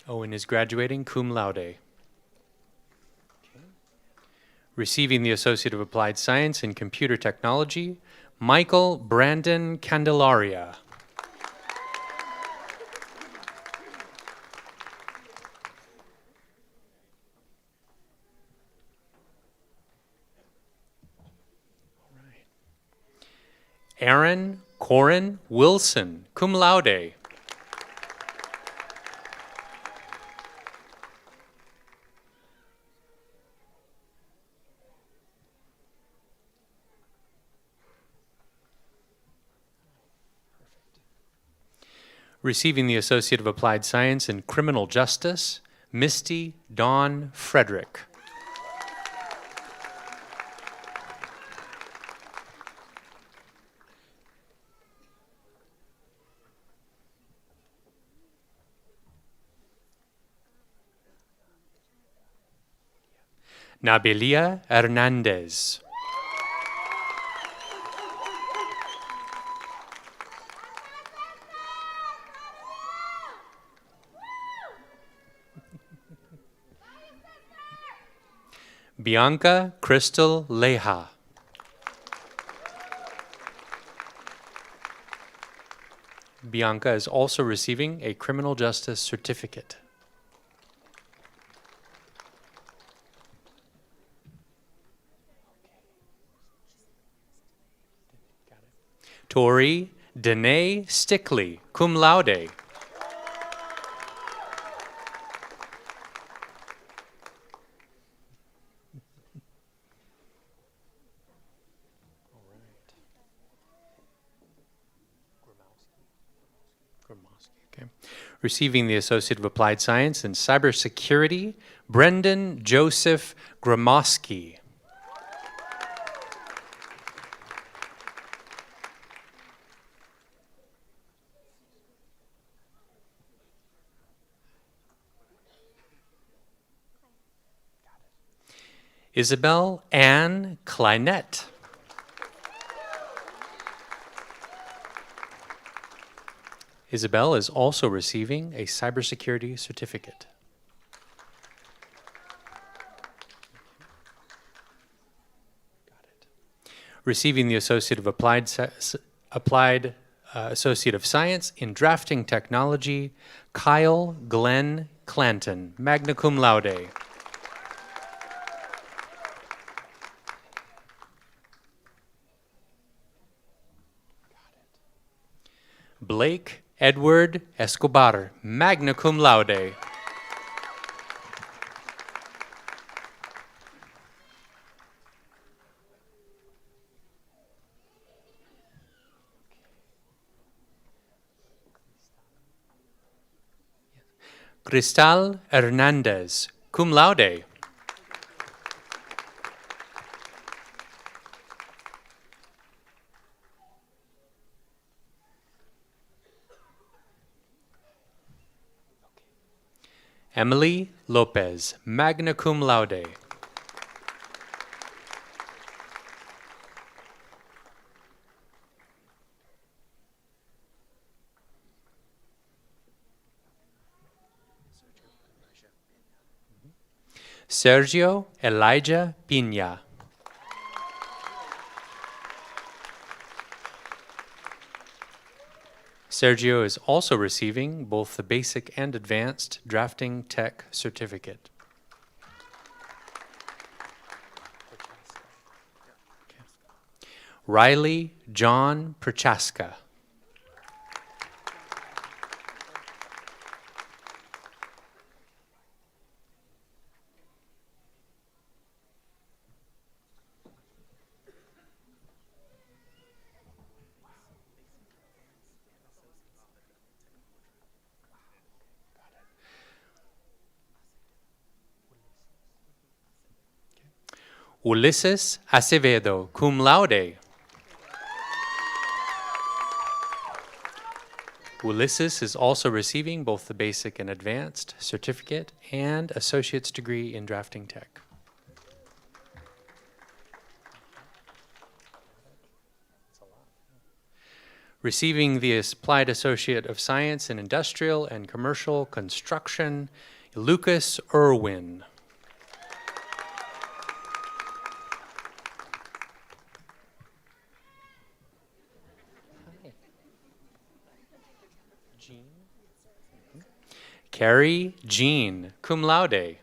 Owen is graduating cum laude. Receiving the Associate of Applied Science in Computer Technology, Michael Brandon Candelaria. Aaron Corin Wilson, cum laude. Receiving the Associate of Applied Science in Criminal Justice, Misty Dawn Frederick. Nabelia Hernandez. Bianca Crystal Leja. Bianca is also receiving a criminal justice certificate. Tori Danae Stickley, cum laude. Okay. Receiving the Associate of Applied Science in Cybersecurity, Brendan Joseph Gramoski. Isabel Ann Kleinett. Isabel is also receiving a cybersecurity certificate. Receiving the Associate of Applied Associate of Science in Drafting Technology, Kyle Glenn Clanton, magna cum laude. Blake Edward Escobar, magna cum laude. Cristal Hernandez, cum laude. Emily Lopez, magna cum laude. Sergio Elijah Pina. Sergio is also receiving both the basic and advanced drafting tech certificate. Riley John Prochaska. Ulises Acevedo, cum laude. Ulises is also receiving both the basic and advanced certificate and associate's degree in drafting tech. Receiving the Applied Associate of Science in Industrial and Commercial Construction, Lucas Irwin. Carrie Jean, cum laude.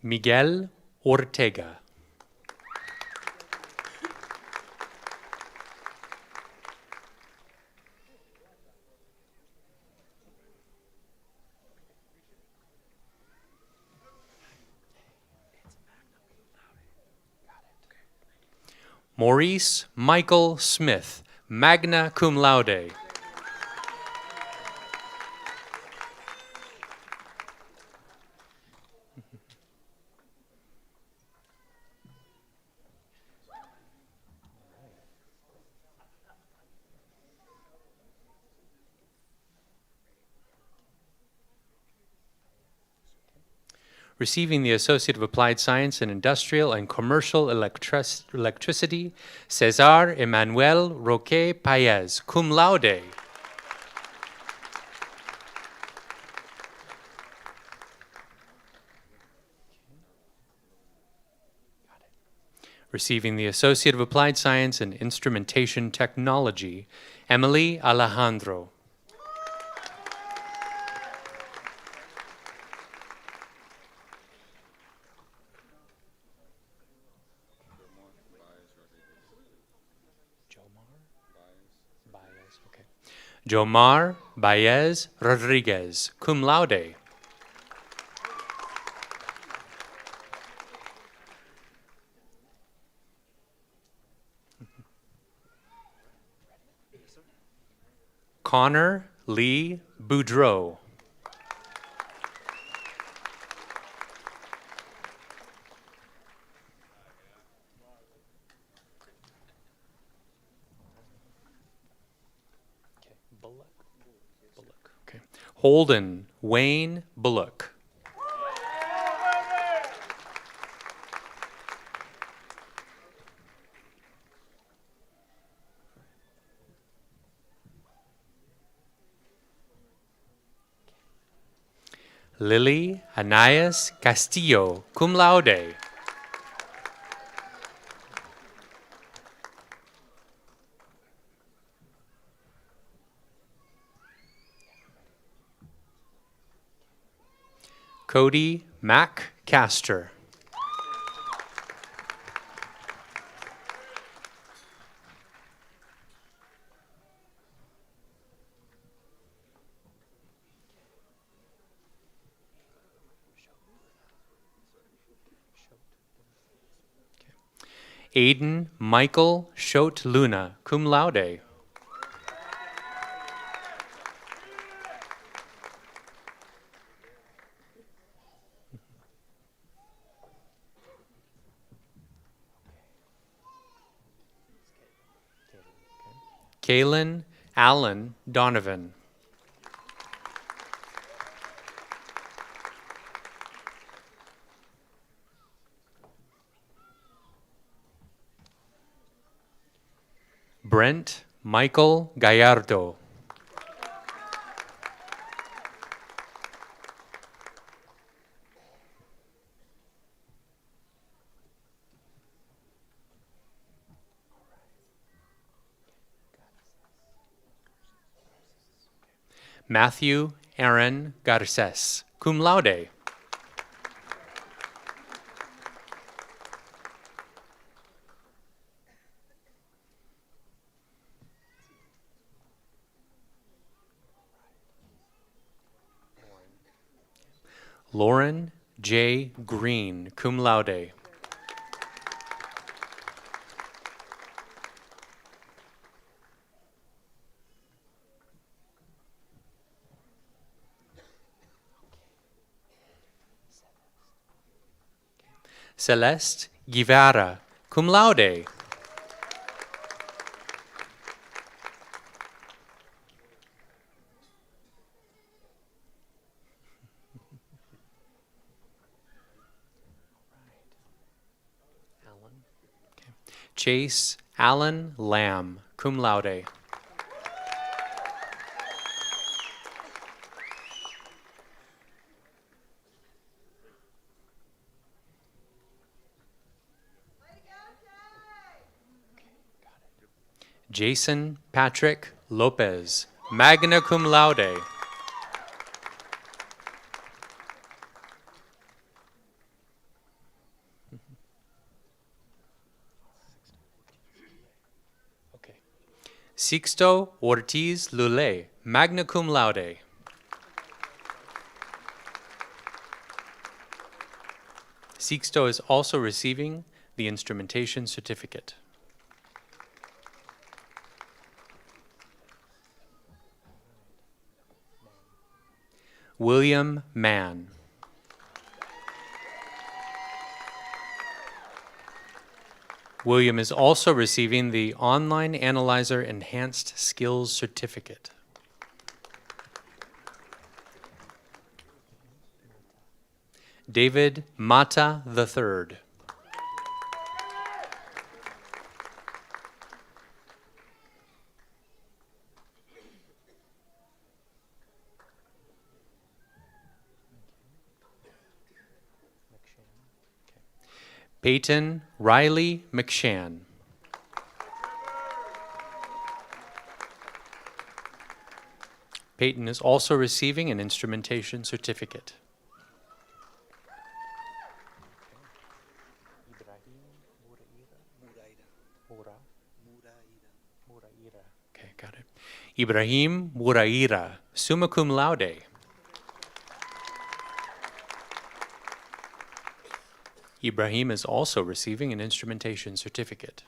Miguel Ortega. Maurice Michael Smith, magna cum laude. Receiving the Associate of Applied Science in Industrial and Commercial Electricity, Cesar Emmanuel Roque Paez, cum laude. Receiving the Associate of Applied Science in Instrumentation Technology, Emily Alejandro. Jomar Baez Rodriguez, cum laude. Connor Lee Boudreau. Holden Wayne Bullock. Lily Anais Castillo, cum laude. Cody Mack Castor. Aiden Michael Schote Luna, cum laude. Kaylin Allen Donovan. Brent Michael Gallardo. Matthew Aaron Garces, cum laude. Lauren J. Green, cum laude. Celeste Guevara, cum laude. Chase Allen Lamb, cum laude. Jason Patrick Lopez, magna cum laude. Sixto Ortiz Lule, magna cum laude. Sixto is also receiving the instrumentation certificate. William Mann. William is also receiving the Online Analyzer Enhanced Skills Certificate. David Mata III. Peyton Riley McShann. Peyton is also receiving an instrumentation certificate. Okay, got it. Ibrahim Muraira, summa cum laude. Ibrahim is also receiving an instrumentation certificate.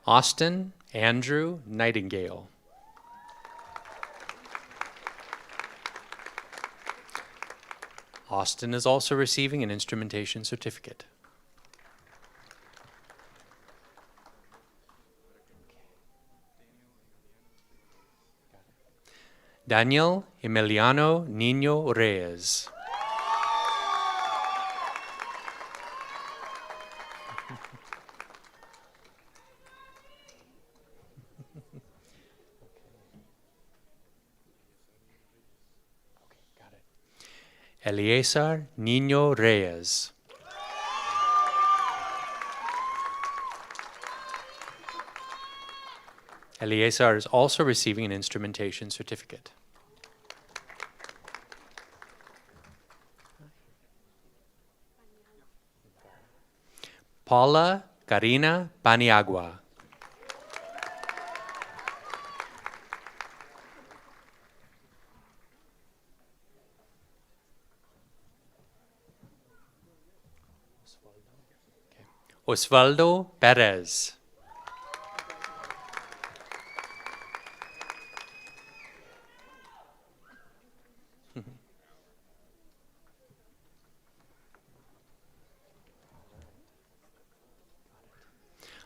Austin Andrew Nightingale. Austin is also receiving an instrumentation certificate. Daniel Emiliano Niño Reyes. Eliezer Niño Reyes. Eliezer is also receiving an instrumentation certificate. Paula Karina Paniagua. Osvaldo Perez.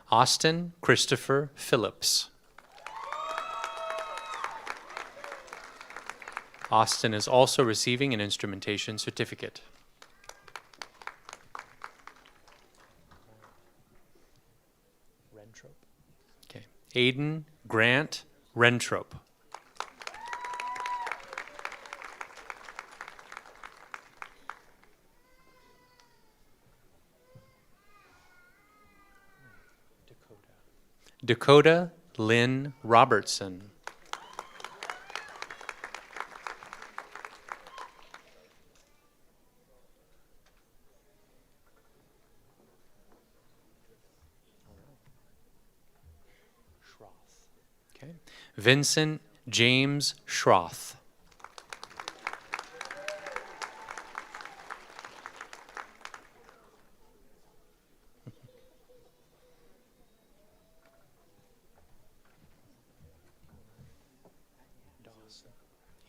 Austin Christopher Phillips. Austin is also receiving an instrumentation certificate. Okay. Aiden Grant Rentrop. Dakota Lynn Robertson. Okay. Vincent James Schroth.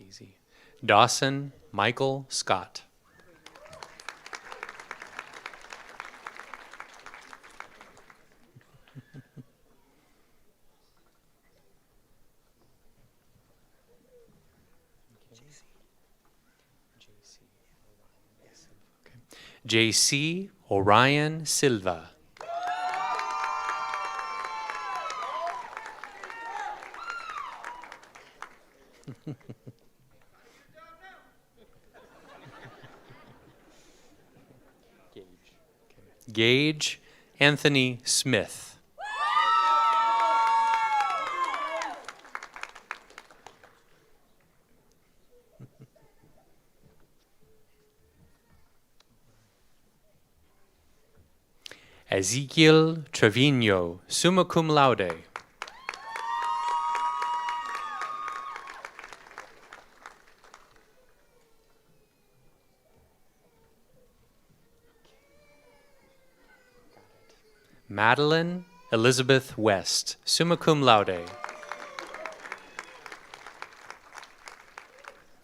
Easy. Dawson Michael Scott. J.C. Orion Silva. Gage Anthony Smith. Ezekiel Trevino, summa cum laude. Madeline Elizabeth West, summa cum laude.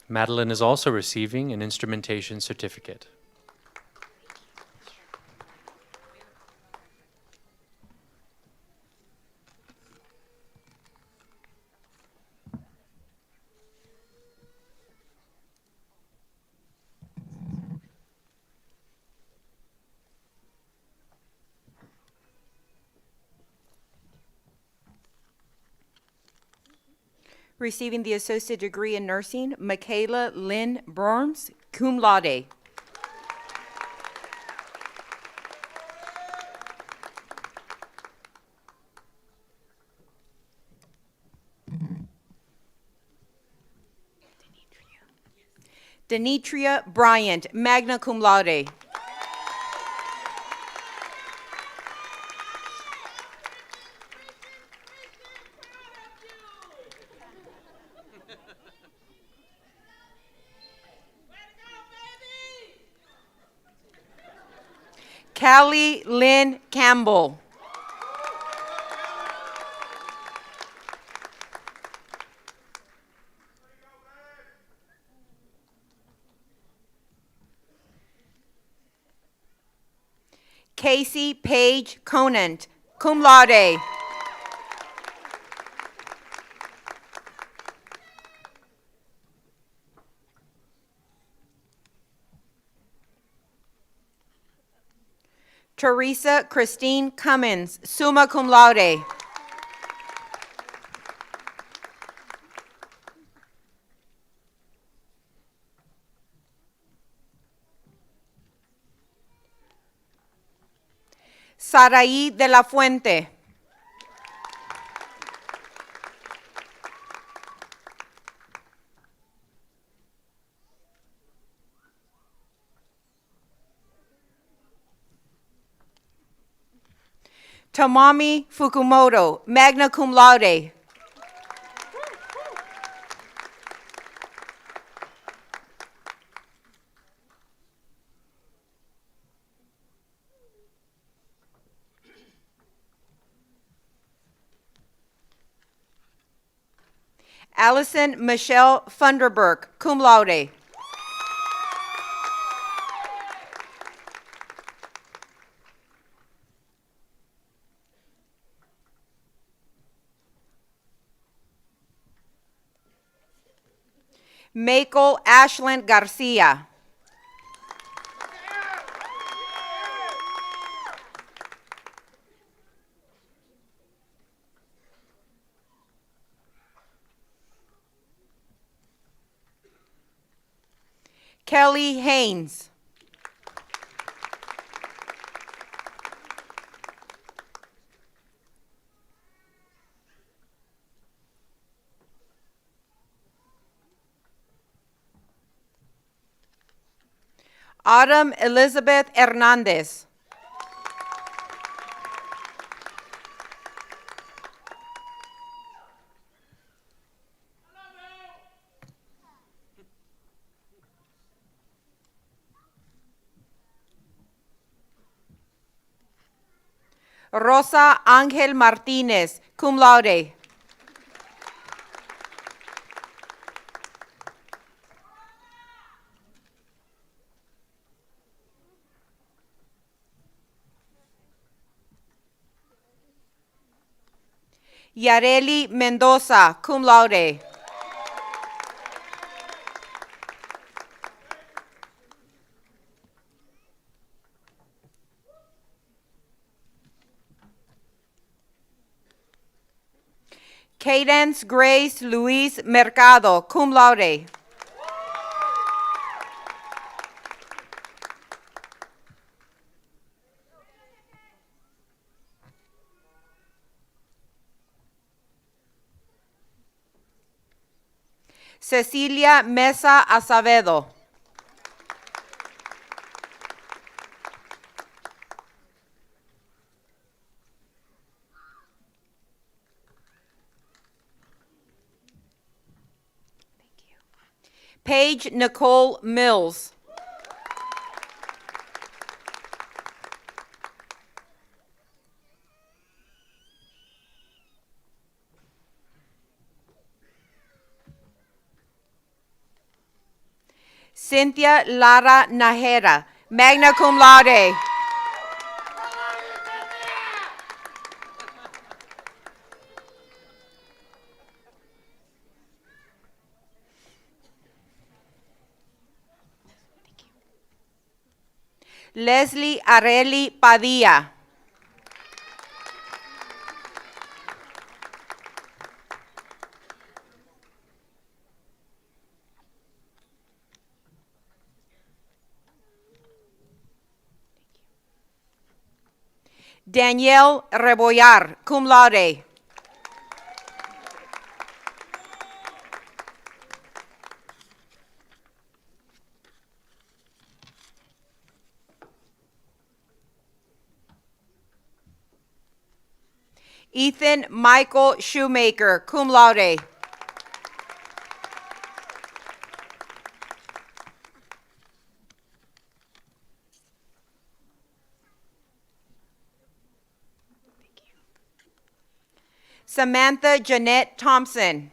Madeline is also receiving an instrumentation certificate. Receiving the associate degree in nursing, Michaela Lynn Burns, cum laude. Denitria Bryant, magna cum laude. Callie Lynn Campbell. Casey Paige Conant, cum laude. Teresa Christine Cummins, summa cum laude. Saraí de la Fuente. Tamami Fukumoto, magna cum laude. Allison Michelle Funderburk, cum laude. Michael Ashland Garcia. Kelly Haynes. Autumn Elizabeth Hernandez. Rosa Ángel Martínez, cum laude. Yareli Mendoza, cum laude. Cadence Grace Luis Mercado, cum laude. Cecilia Mesa Acevedo. Paige Nicole Mills. Cynthia Lara Najera, magna cum laude. Leslie Areli Padilla. Danielle Rebollar, cum laude. Ethan Michael Shoemaker, cum laude. Samantha Jeanette Thompson.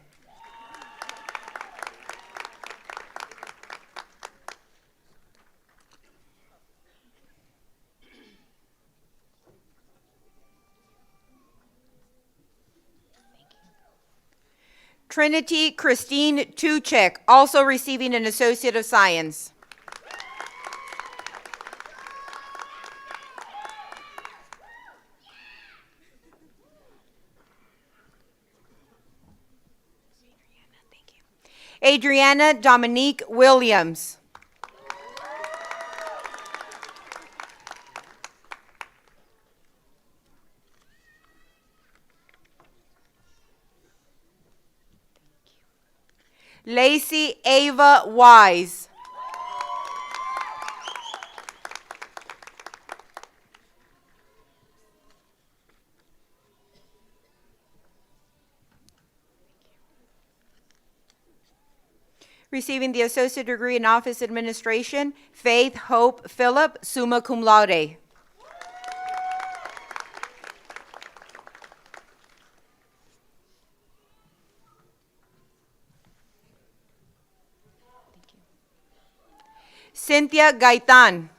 Trinity Christine Tuchek, also receiving an Associate of Science. Adriana Dominique Williams. Lacey Ava Wise. Receiving the associate degree in office administration, Faith Hope Phillip, summa cum laude. Cynthia Gaitan.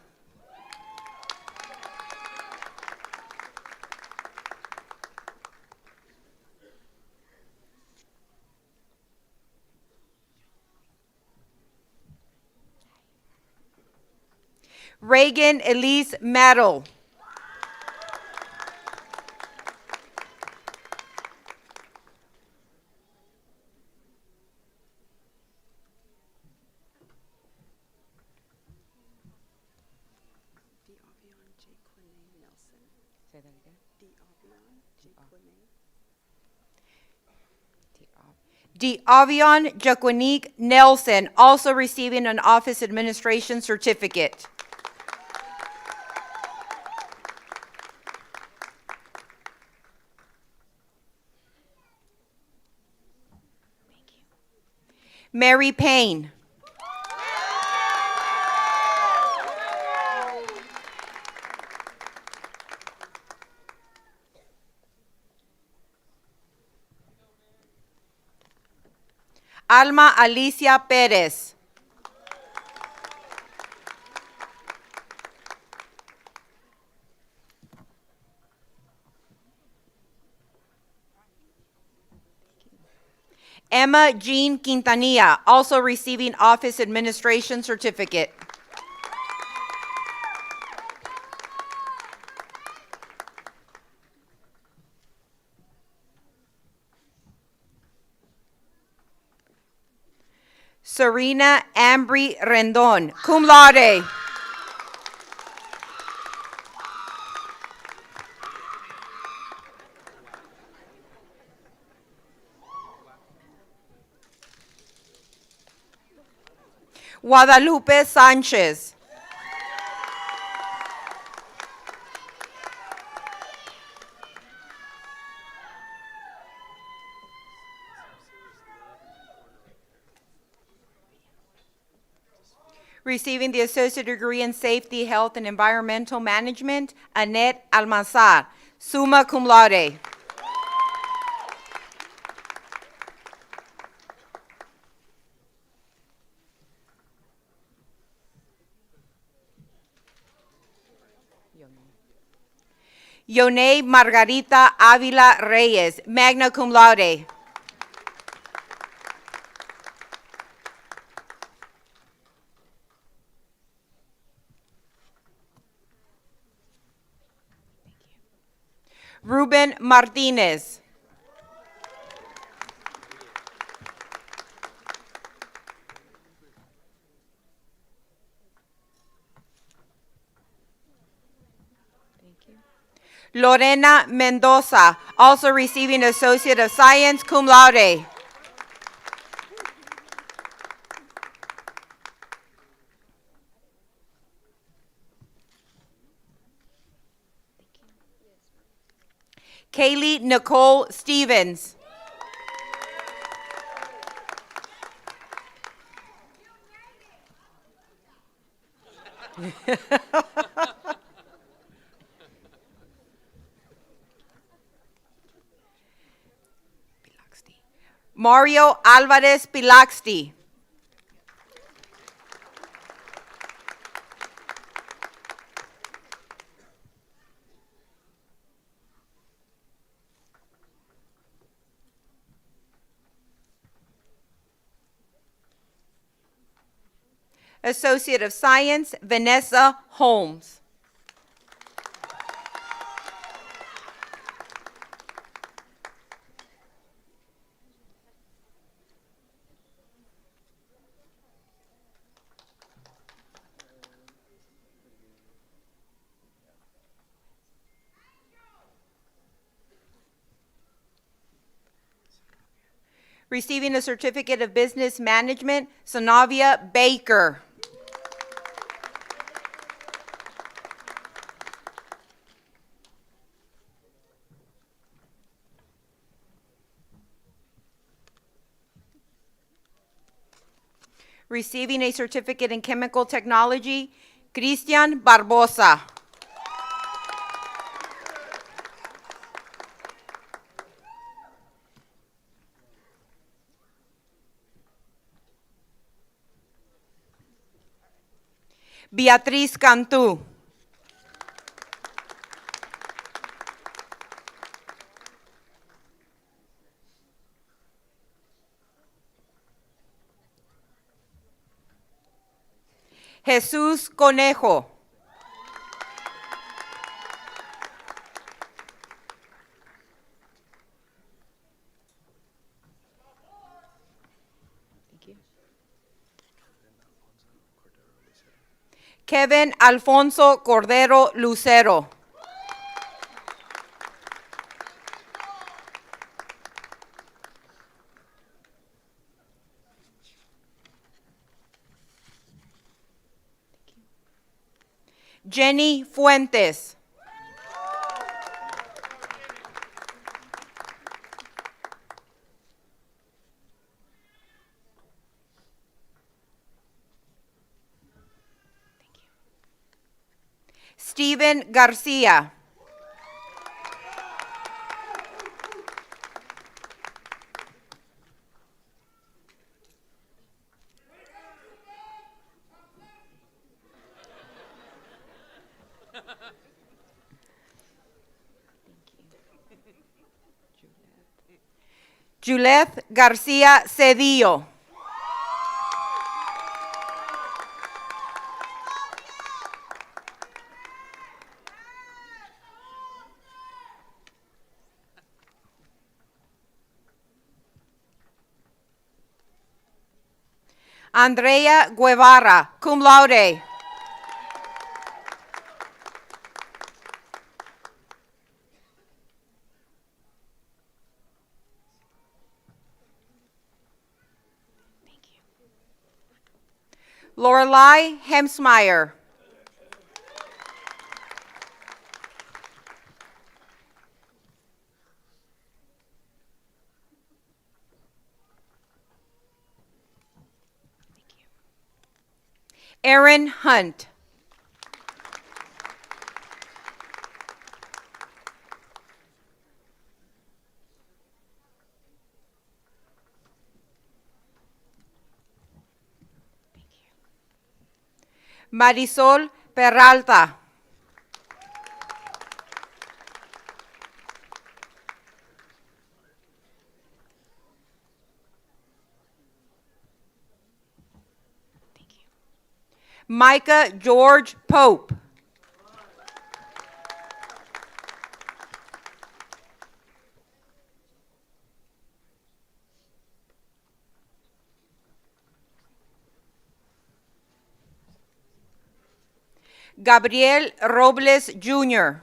Reagan Elise Merrill. D'Avion Jaquanique Nelson, also receiving an office administration certificate. Mary Payne. Alma Alicia Perez. Emma Jean Quintanilla, also receiving office administration certificate. Serena Ambry Rendon, cum laude. Guadalupe Sanchez. Receiving the associate degree in safety, health, and environmental management, Annette Almanzar, summa cum laude. Yone Margarita Avila Reyes, magna cum laude. Ruben Martinez. Lorena Mendoza, also receiving Associate of Science, cum laude. Kaylee Nicole Stevens. Mario Alvarez Pilaxti. Associate of Science, Vanessa Holmes. Receiving a Certificate of Business Management, Sanavia Baker. Receiving a Certificate in Chemical Technology, Cristian Barbosa. Beatriz Cantú. Jesús Conejo. Kevin Alfonso Cordero Lucero. Jenny Fuentes. Steven Garcia. Juleth Garcia Cedillo. Andrea Guevara, cum laude. Lorelei Hemsmeyer. Aaron Hunt. Marisol Peralta. Micah George Pope. Gabriel Robles Jr.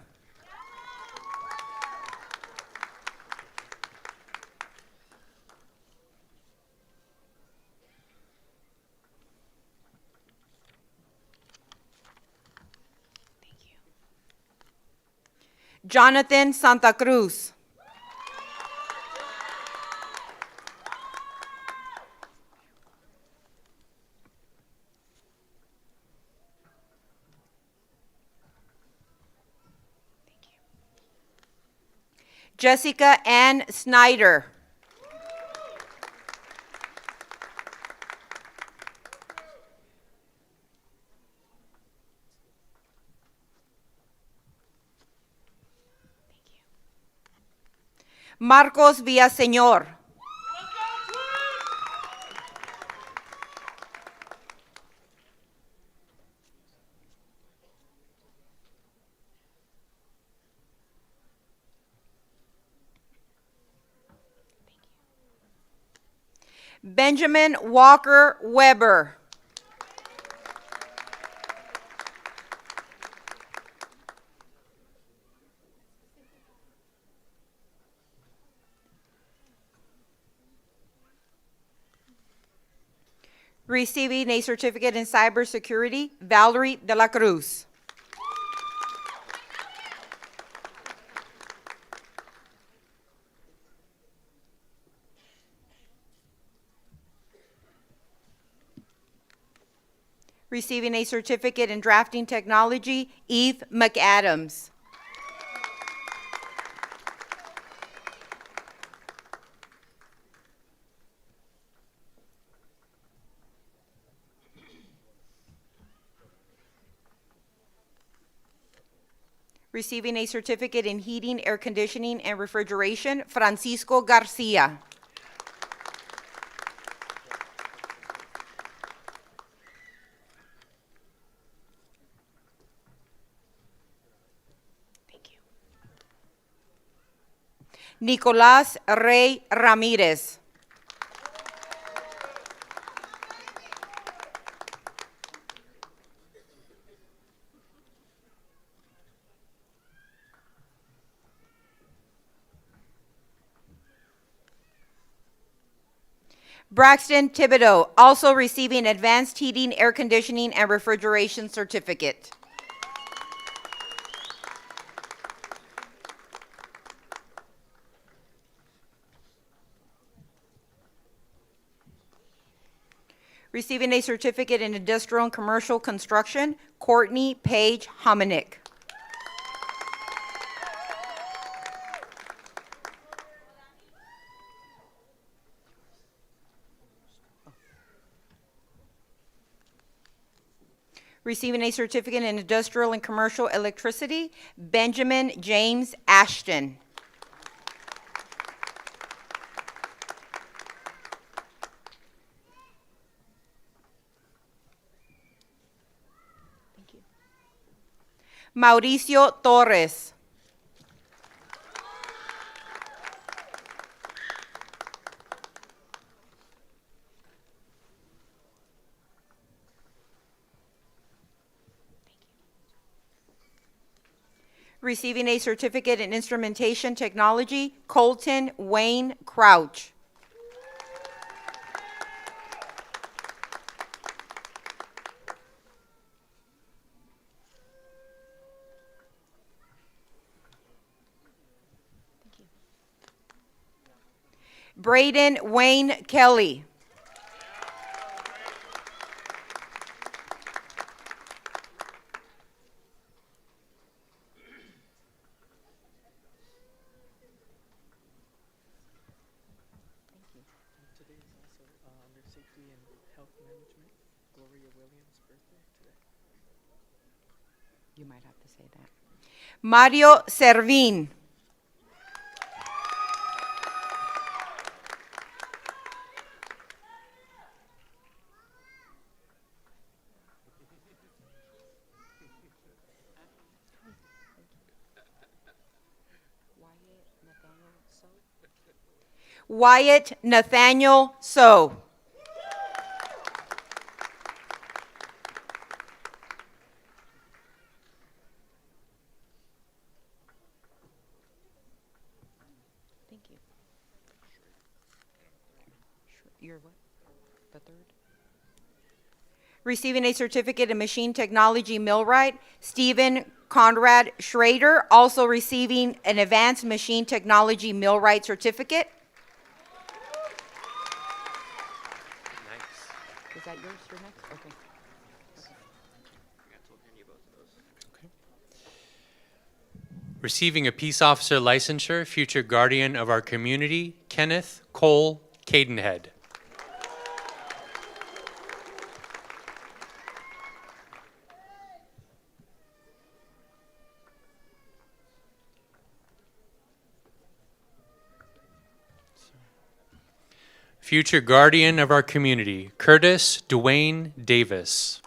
Jonathan Santa Cruz. Jessica Ann Snyder. Marcos Villaseñor. Benjamin Walker Weber. Receiving a certificate in cybersecurity, Valerie de la Cruz. Receiving a certificate in drafting technology, Eve McAdams. Receiving a certificate in heating, air conditioning, and refrigeration, Francisco Garcia. Nicolás Rey Ramírez. Braxton Thibodeau, also receiving advanced heating, air conditioning, and refrigeration certificate. Receiving a certificate in industrial and commercial construction, Courtney Page Hominick. Receiving a certificate in industrial and commercial electricity, Benjamin James Ashton. Mauricio Torres. Receiving a certificate in instrumentation technology, Colton Wayne Crouch. Braden Wayne Kelly. You might have to say that. Mario Servin. Wyatt Nathaniel So. Thank you. You're what? The third? Receiving a certificate in machine technology millwright, Stephen Conrad Schrader, also receiving an advanced machine technology millwright certificate. Is that yours? Your next? Okay. Receiving a peace officer licensure, future guardian of our community, Kenneth Cole Cadenhead. Future guardian of our community, Curtis Dwayne Davis.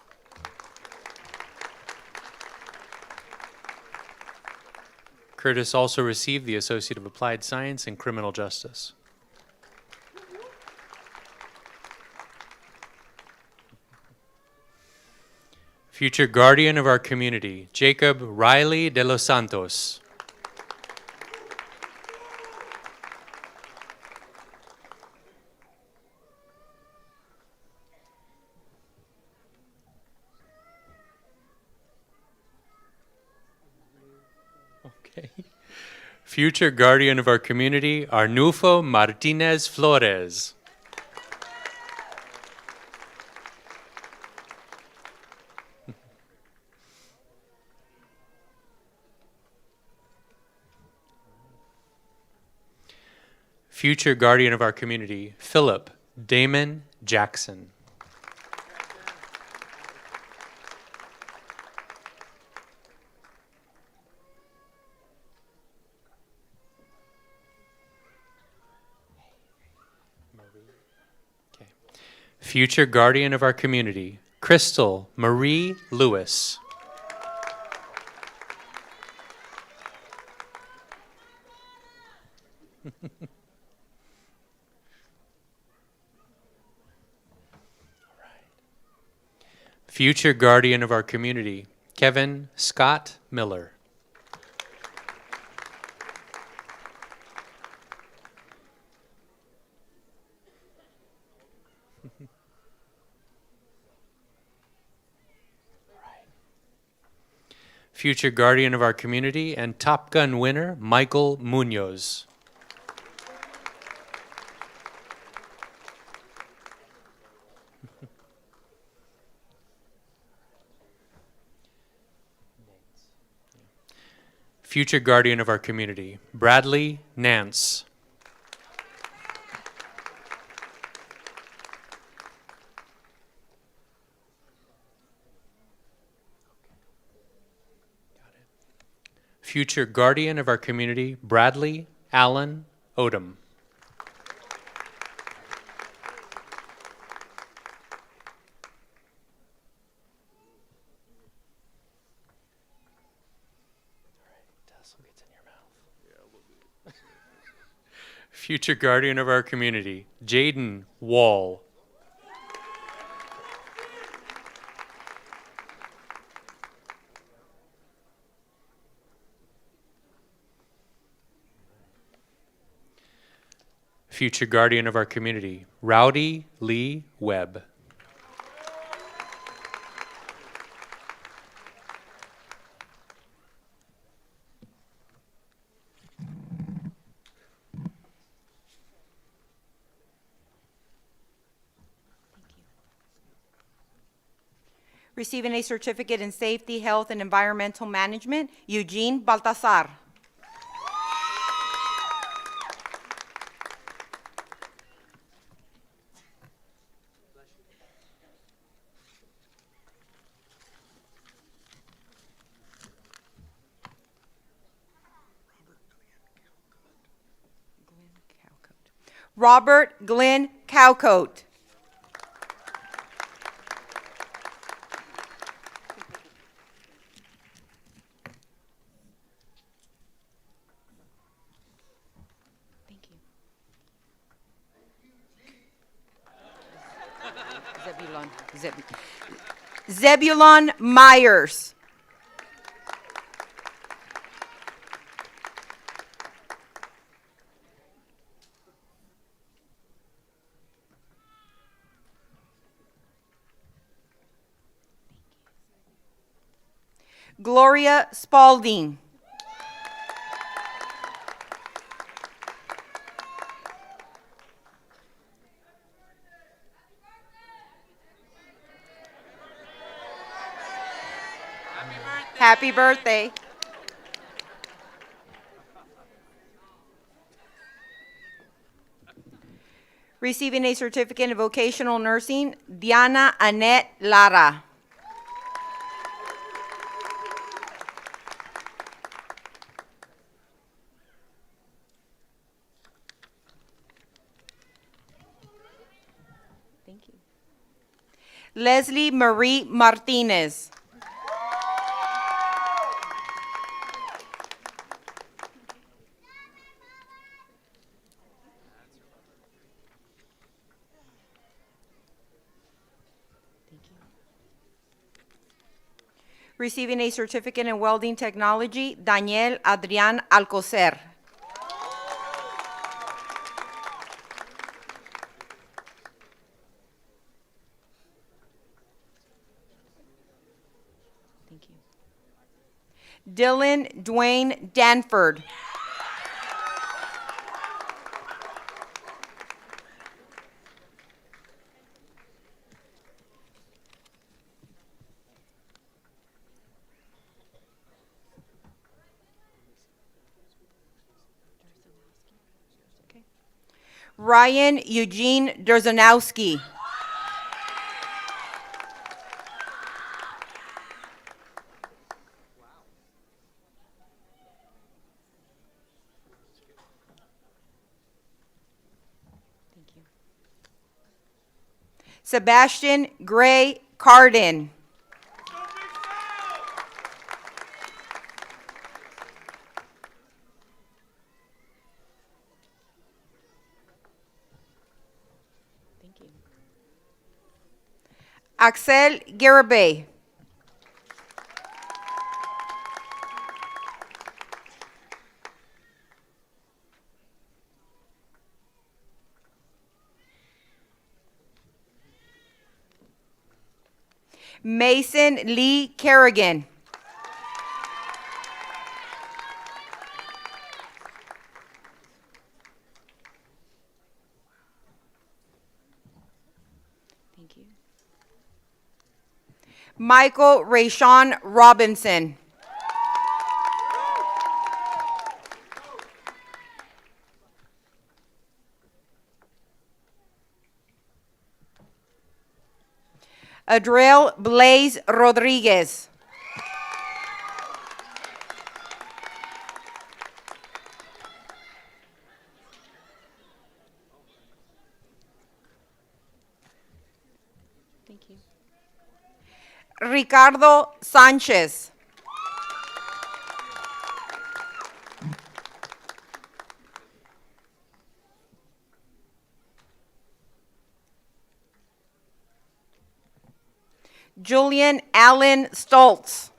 Curtis also received the Associate of Applied Science in Criminal Justice. Future guardian of our community, Jacob Riley de los Santos. Okay. Future guardian of our community, Arnulfo Martinez Flores. Future guardian of our community, Philip Damon Jackson. Future guardian of our community, Crystal Marie Lewis. Future guardian of our community, Kevin Scott Miller. Future guardian of our community and Top Gun winner, Michael Munoz. Future guardian of our community, Bradley Nance. Future guardian of our community, Bradley Allen Odom. Future guardian of our community, Jaden Wall. future guardian of our community, Rowdy Lee Webb. Receiving a certificate in safety, health, and environmental management, Eugene Baltazar. Robert Glenn Cowcoat. Zebulon Myers. Gloria Spalding. Happy birthday. Receiving a certificate in vocational nursing, Diana Annette Lara. Thank you. Leslie Marie Martinez. Receiving a certificate in welding technology, Daniel Adrián Alcocer. Thank you. Dylan Dwayne Danford. Ryan Eugene Derzanowski. Thank you. Sebastian Gray Carden. Thank you. Axel Garibay. Mason Lee Kerrigan. Thank you. Michael Rayshawn Robinson. Adriel Blaze Rodriguez. Thank you. Ricardo Sanchez. Julian Allen Stoltz.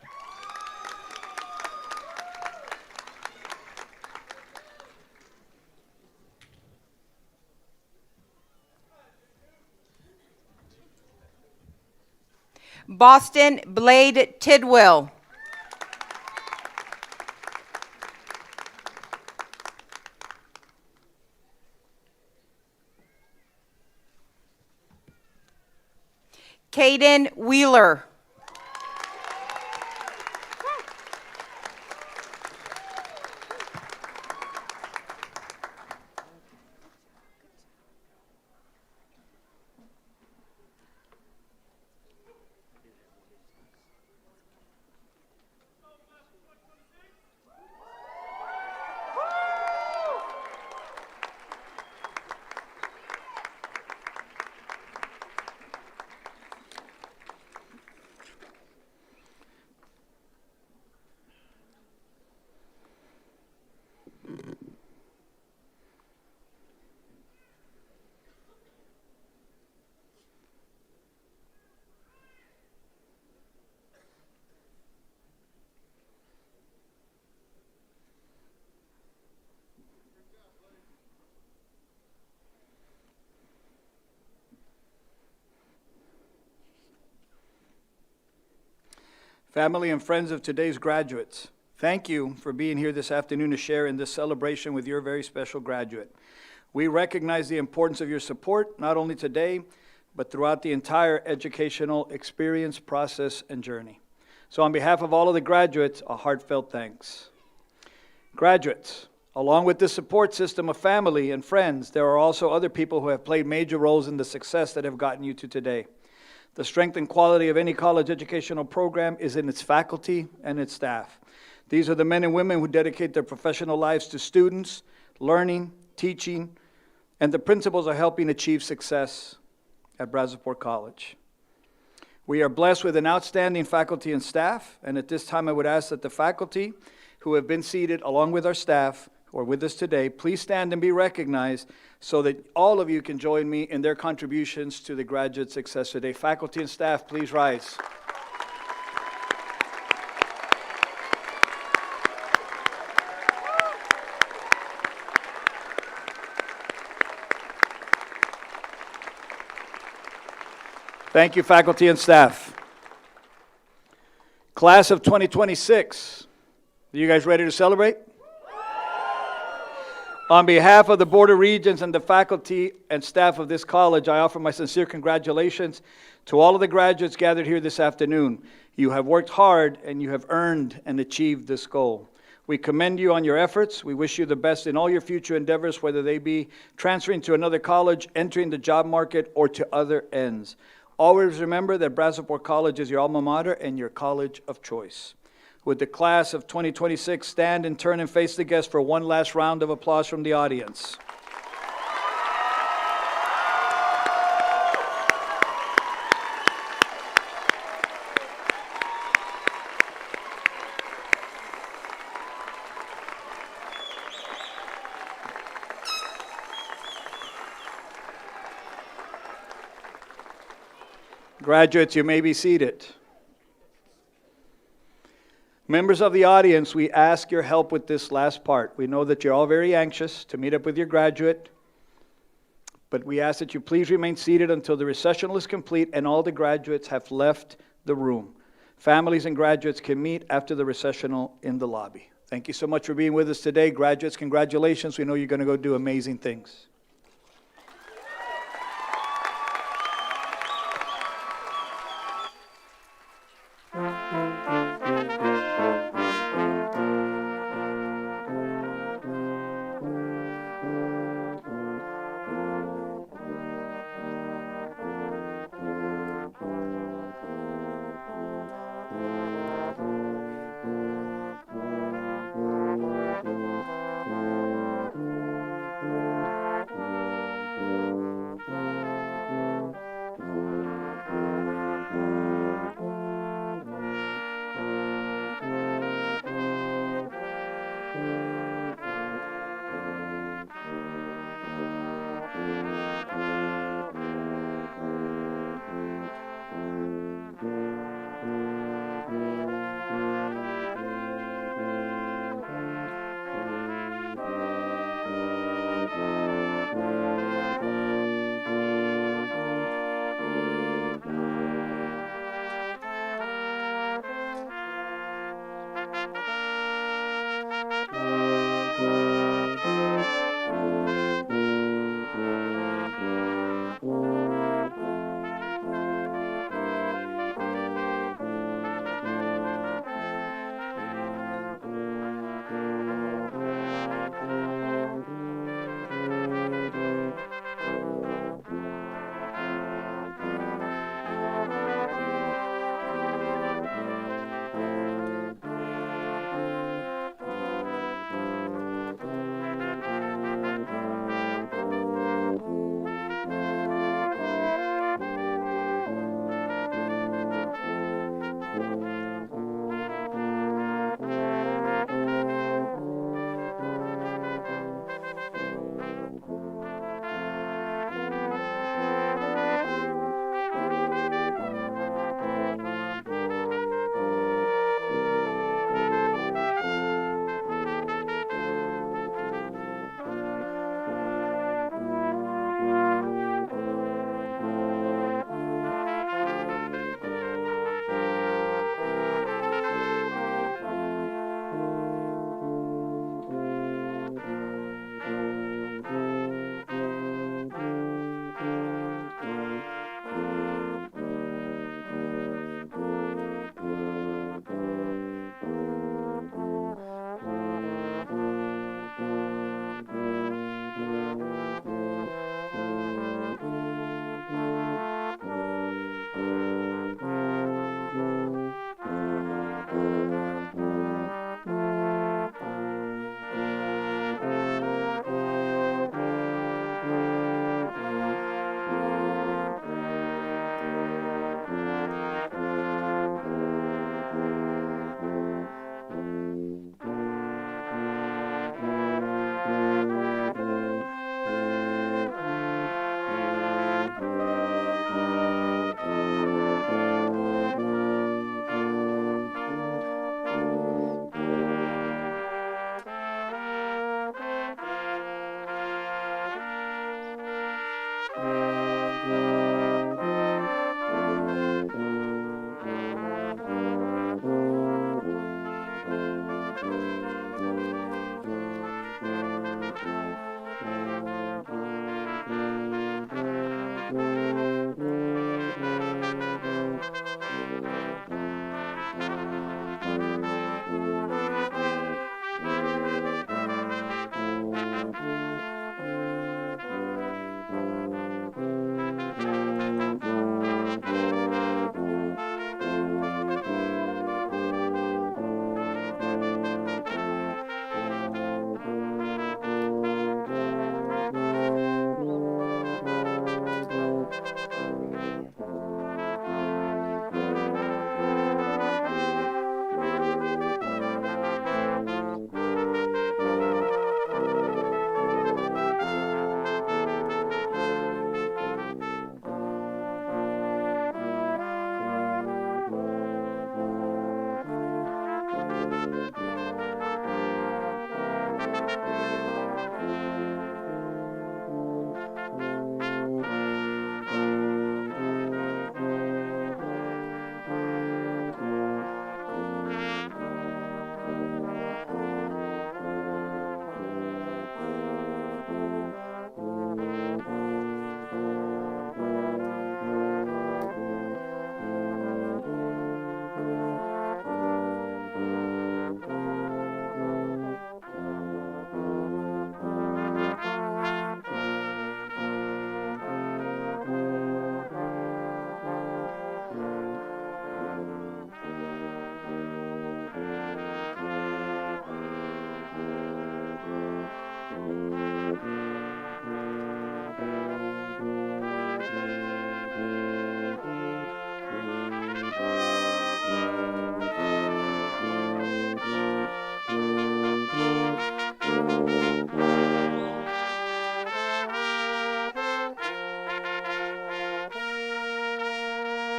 Boston Blade Tidwell. Caden Wheeler. Family and friends of today's graduates, thank you for being here this afternoon to share in this celebration with your very special graduate. We recognize the importance of your support, not only today, but throughout the entire educational experience, process, and journey. So on behalf of all of the graduates, a heartfelt thanks. Graduates, along with this support system of family and friends, there are also other people who have played major roles in the success that have gotten you to today. The strength and quality of any college educational program is in its faculty and its staff. These are the men and women who dedicate their professional lives to students, learning, teaching, and the principles of helping achieve success at Brazosport College. We are blessed with an outstanding faculty and staff, and at this time I would ask that the faculty who have been seated along with our staff who are with us today, please stand and be recognized so that all of you can join me in their contributions to the graduate success today. Faculty and staff, please rise. Thank you, faculty and staff. Class of 2026, are you guys ready to celebrate? On behalf of the Board of Regents and the faculty and staff of this college, I offer my sincere congratulations to all of the graduates gathered here this afternoon. You have worked hard and you have earned and achieved this goal. We commend you on your efforts. We wish you the best in all your future endeavors, whether they be transferring to another college, entering the job market, or to other ends. Always remember that Brazosport College is your alma mater and your college of choice. Would the class of 2026 stand and turn and face the guests for one last round of applause from the audience? Graduates, you may be seated. Members of the audience, we ask your help with this last part. We know that you're all very anxious to meet up with your graduate, but we ask that you please remain seated until the recessional is complete and all the graduates have left the room. Families and graduates can meet after the recessional in the lobby. Thank you so much for being with us today. Graduates, congratulations. We know you're going to go do amazing things.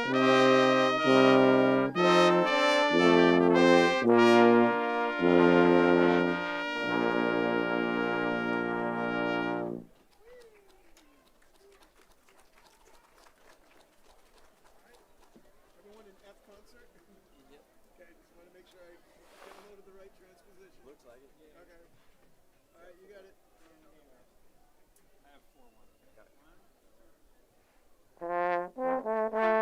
Looks like it. Okay. All right, you got it.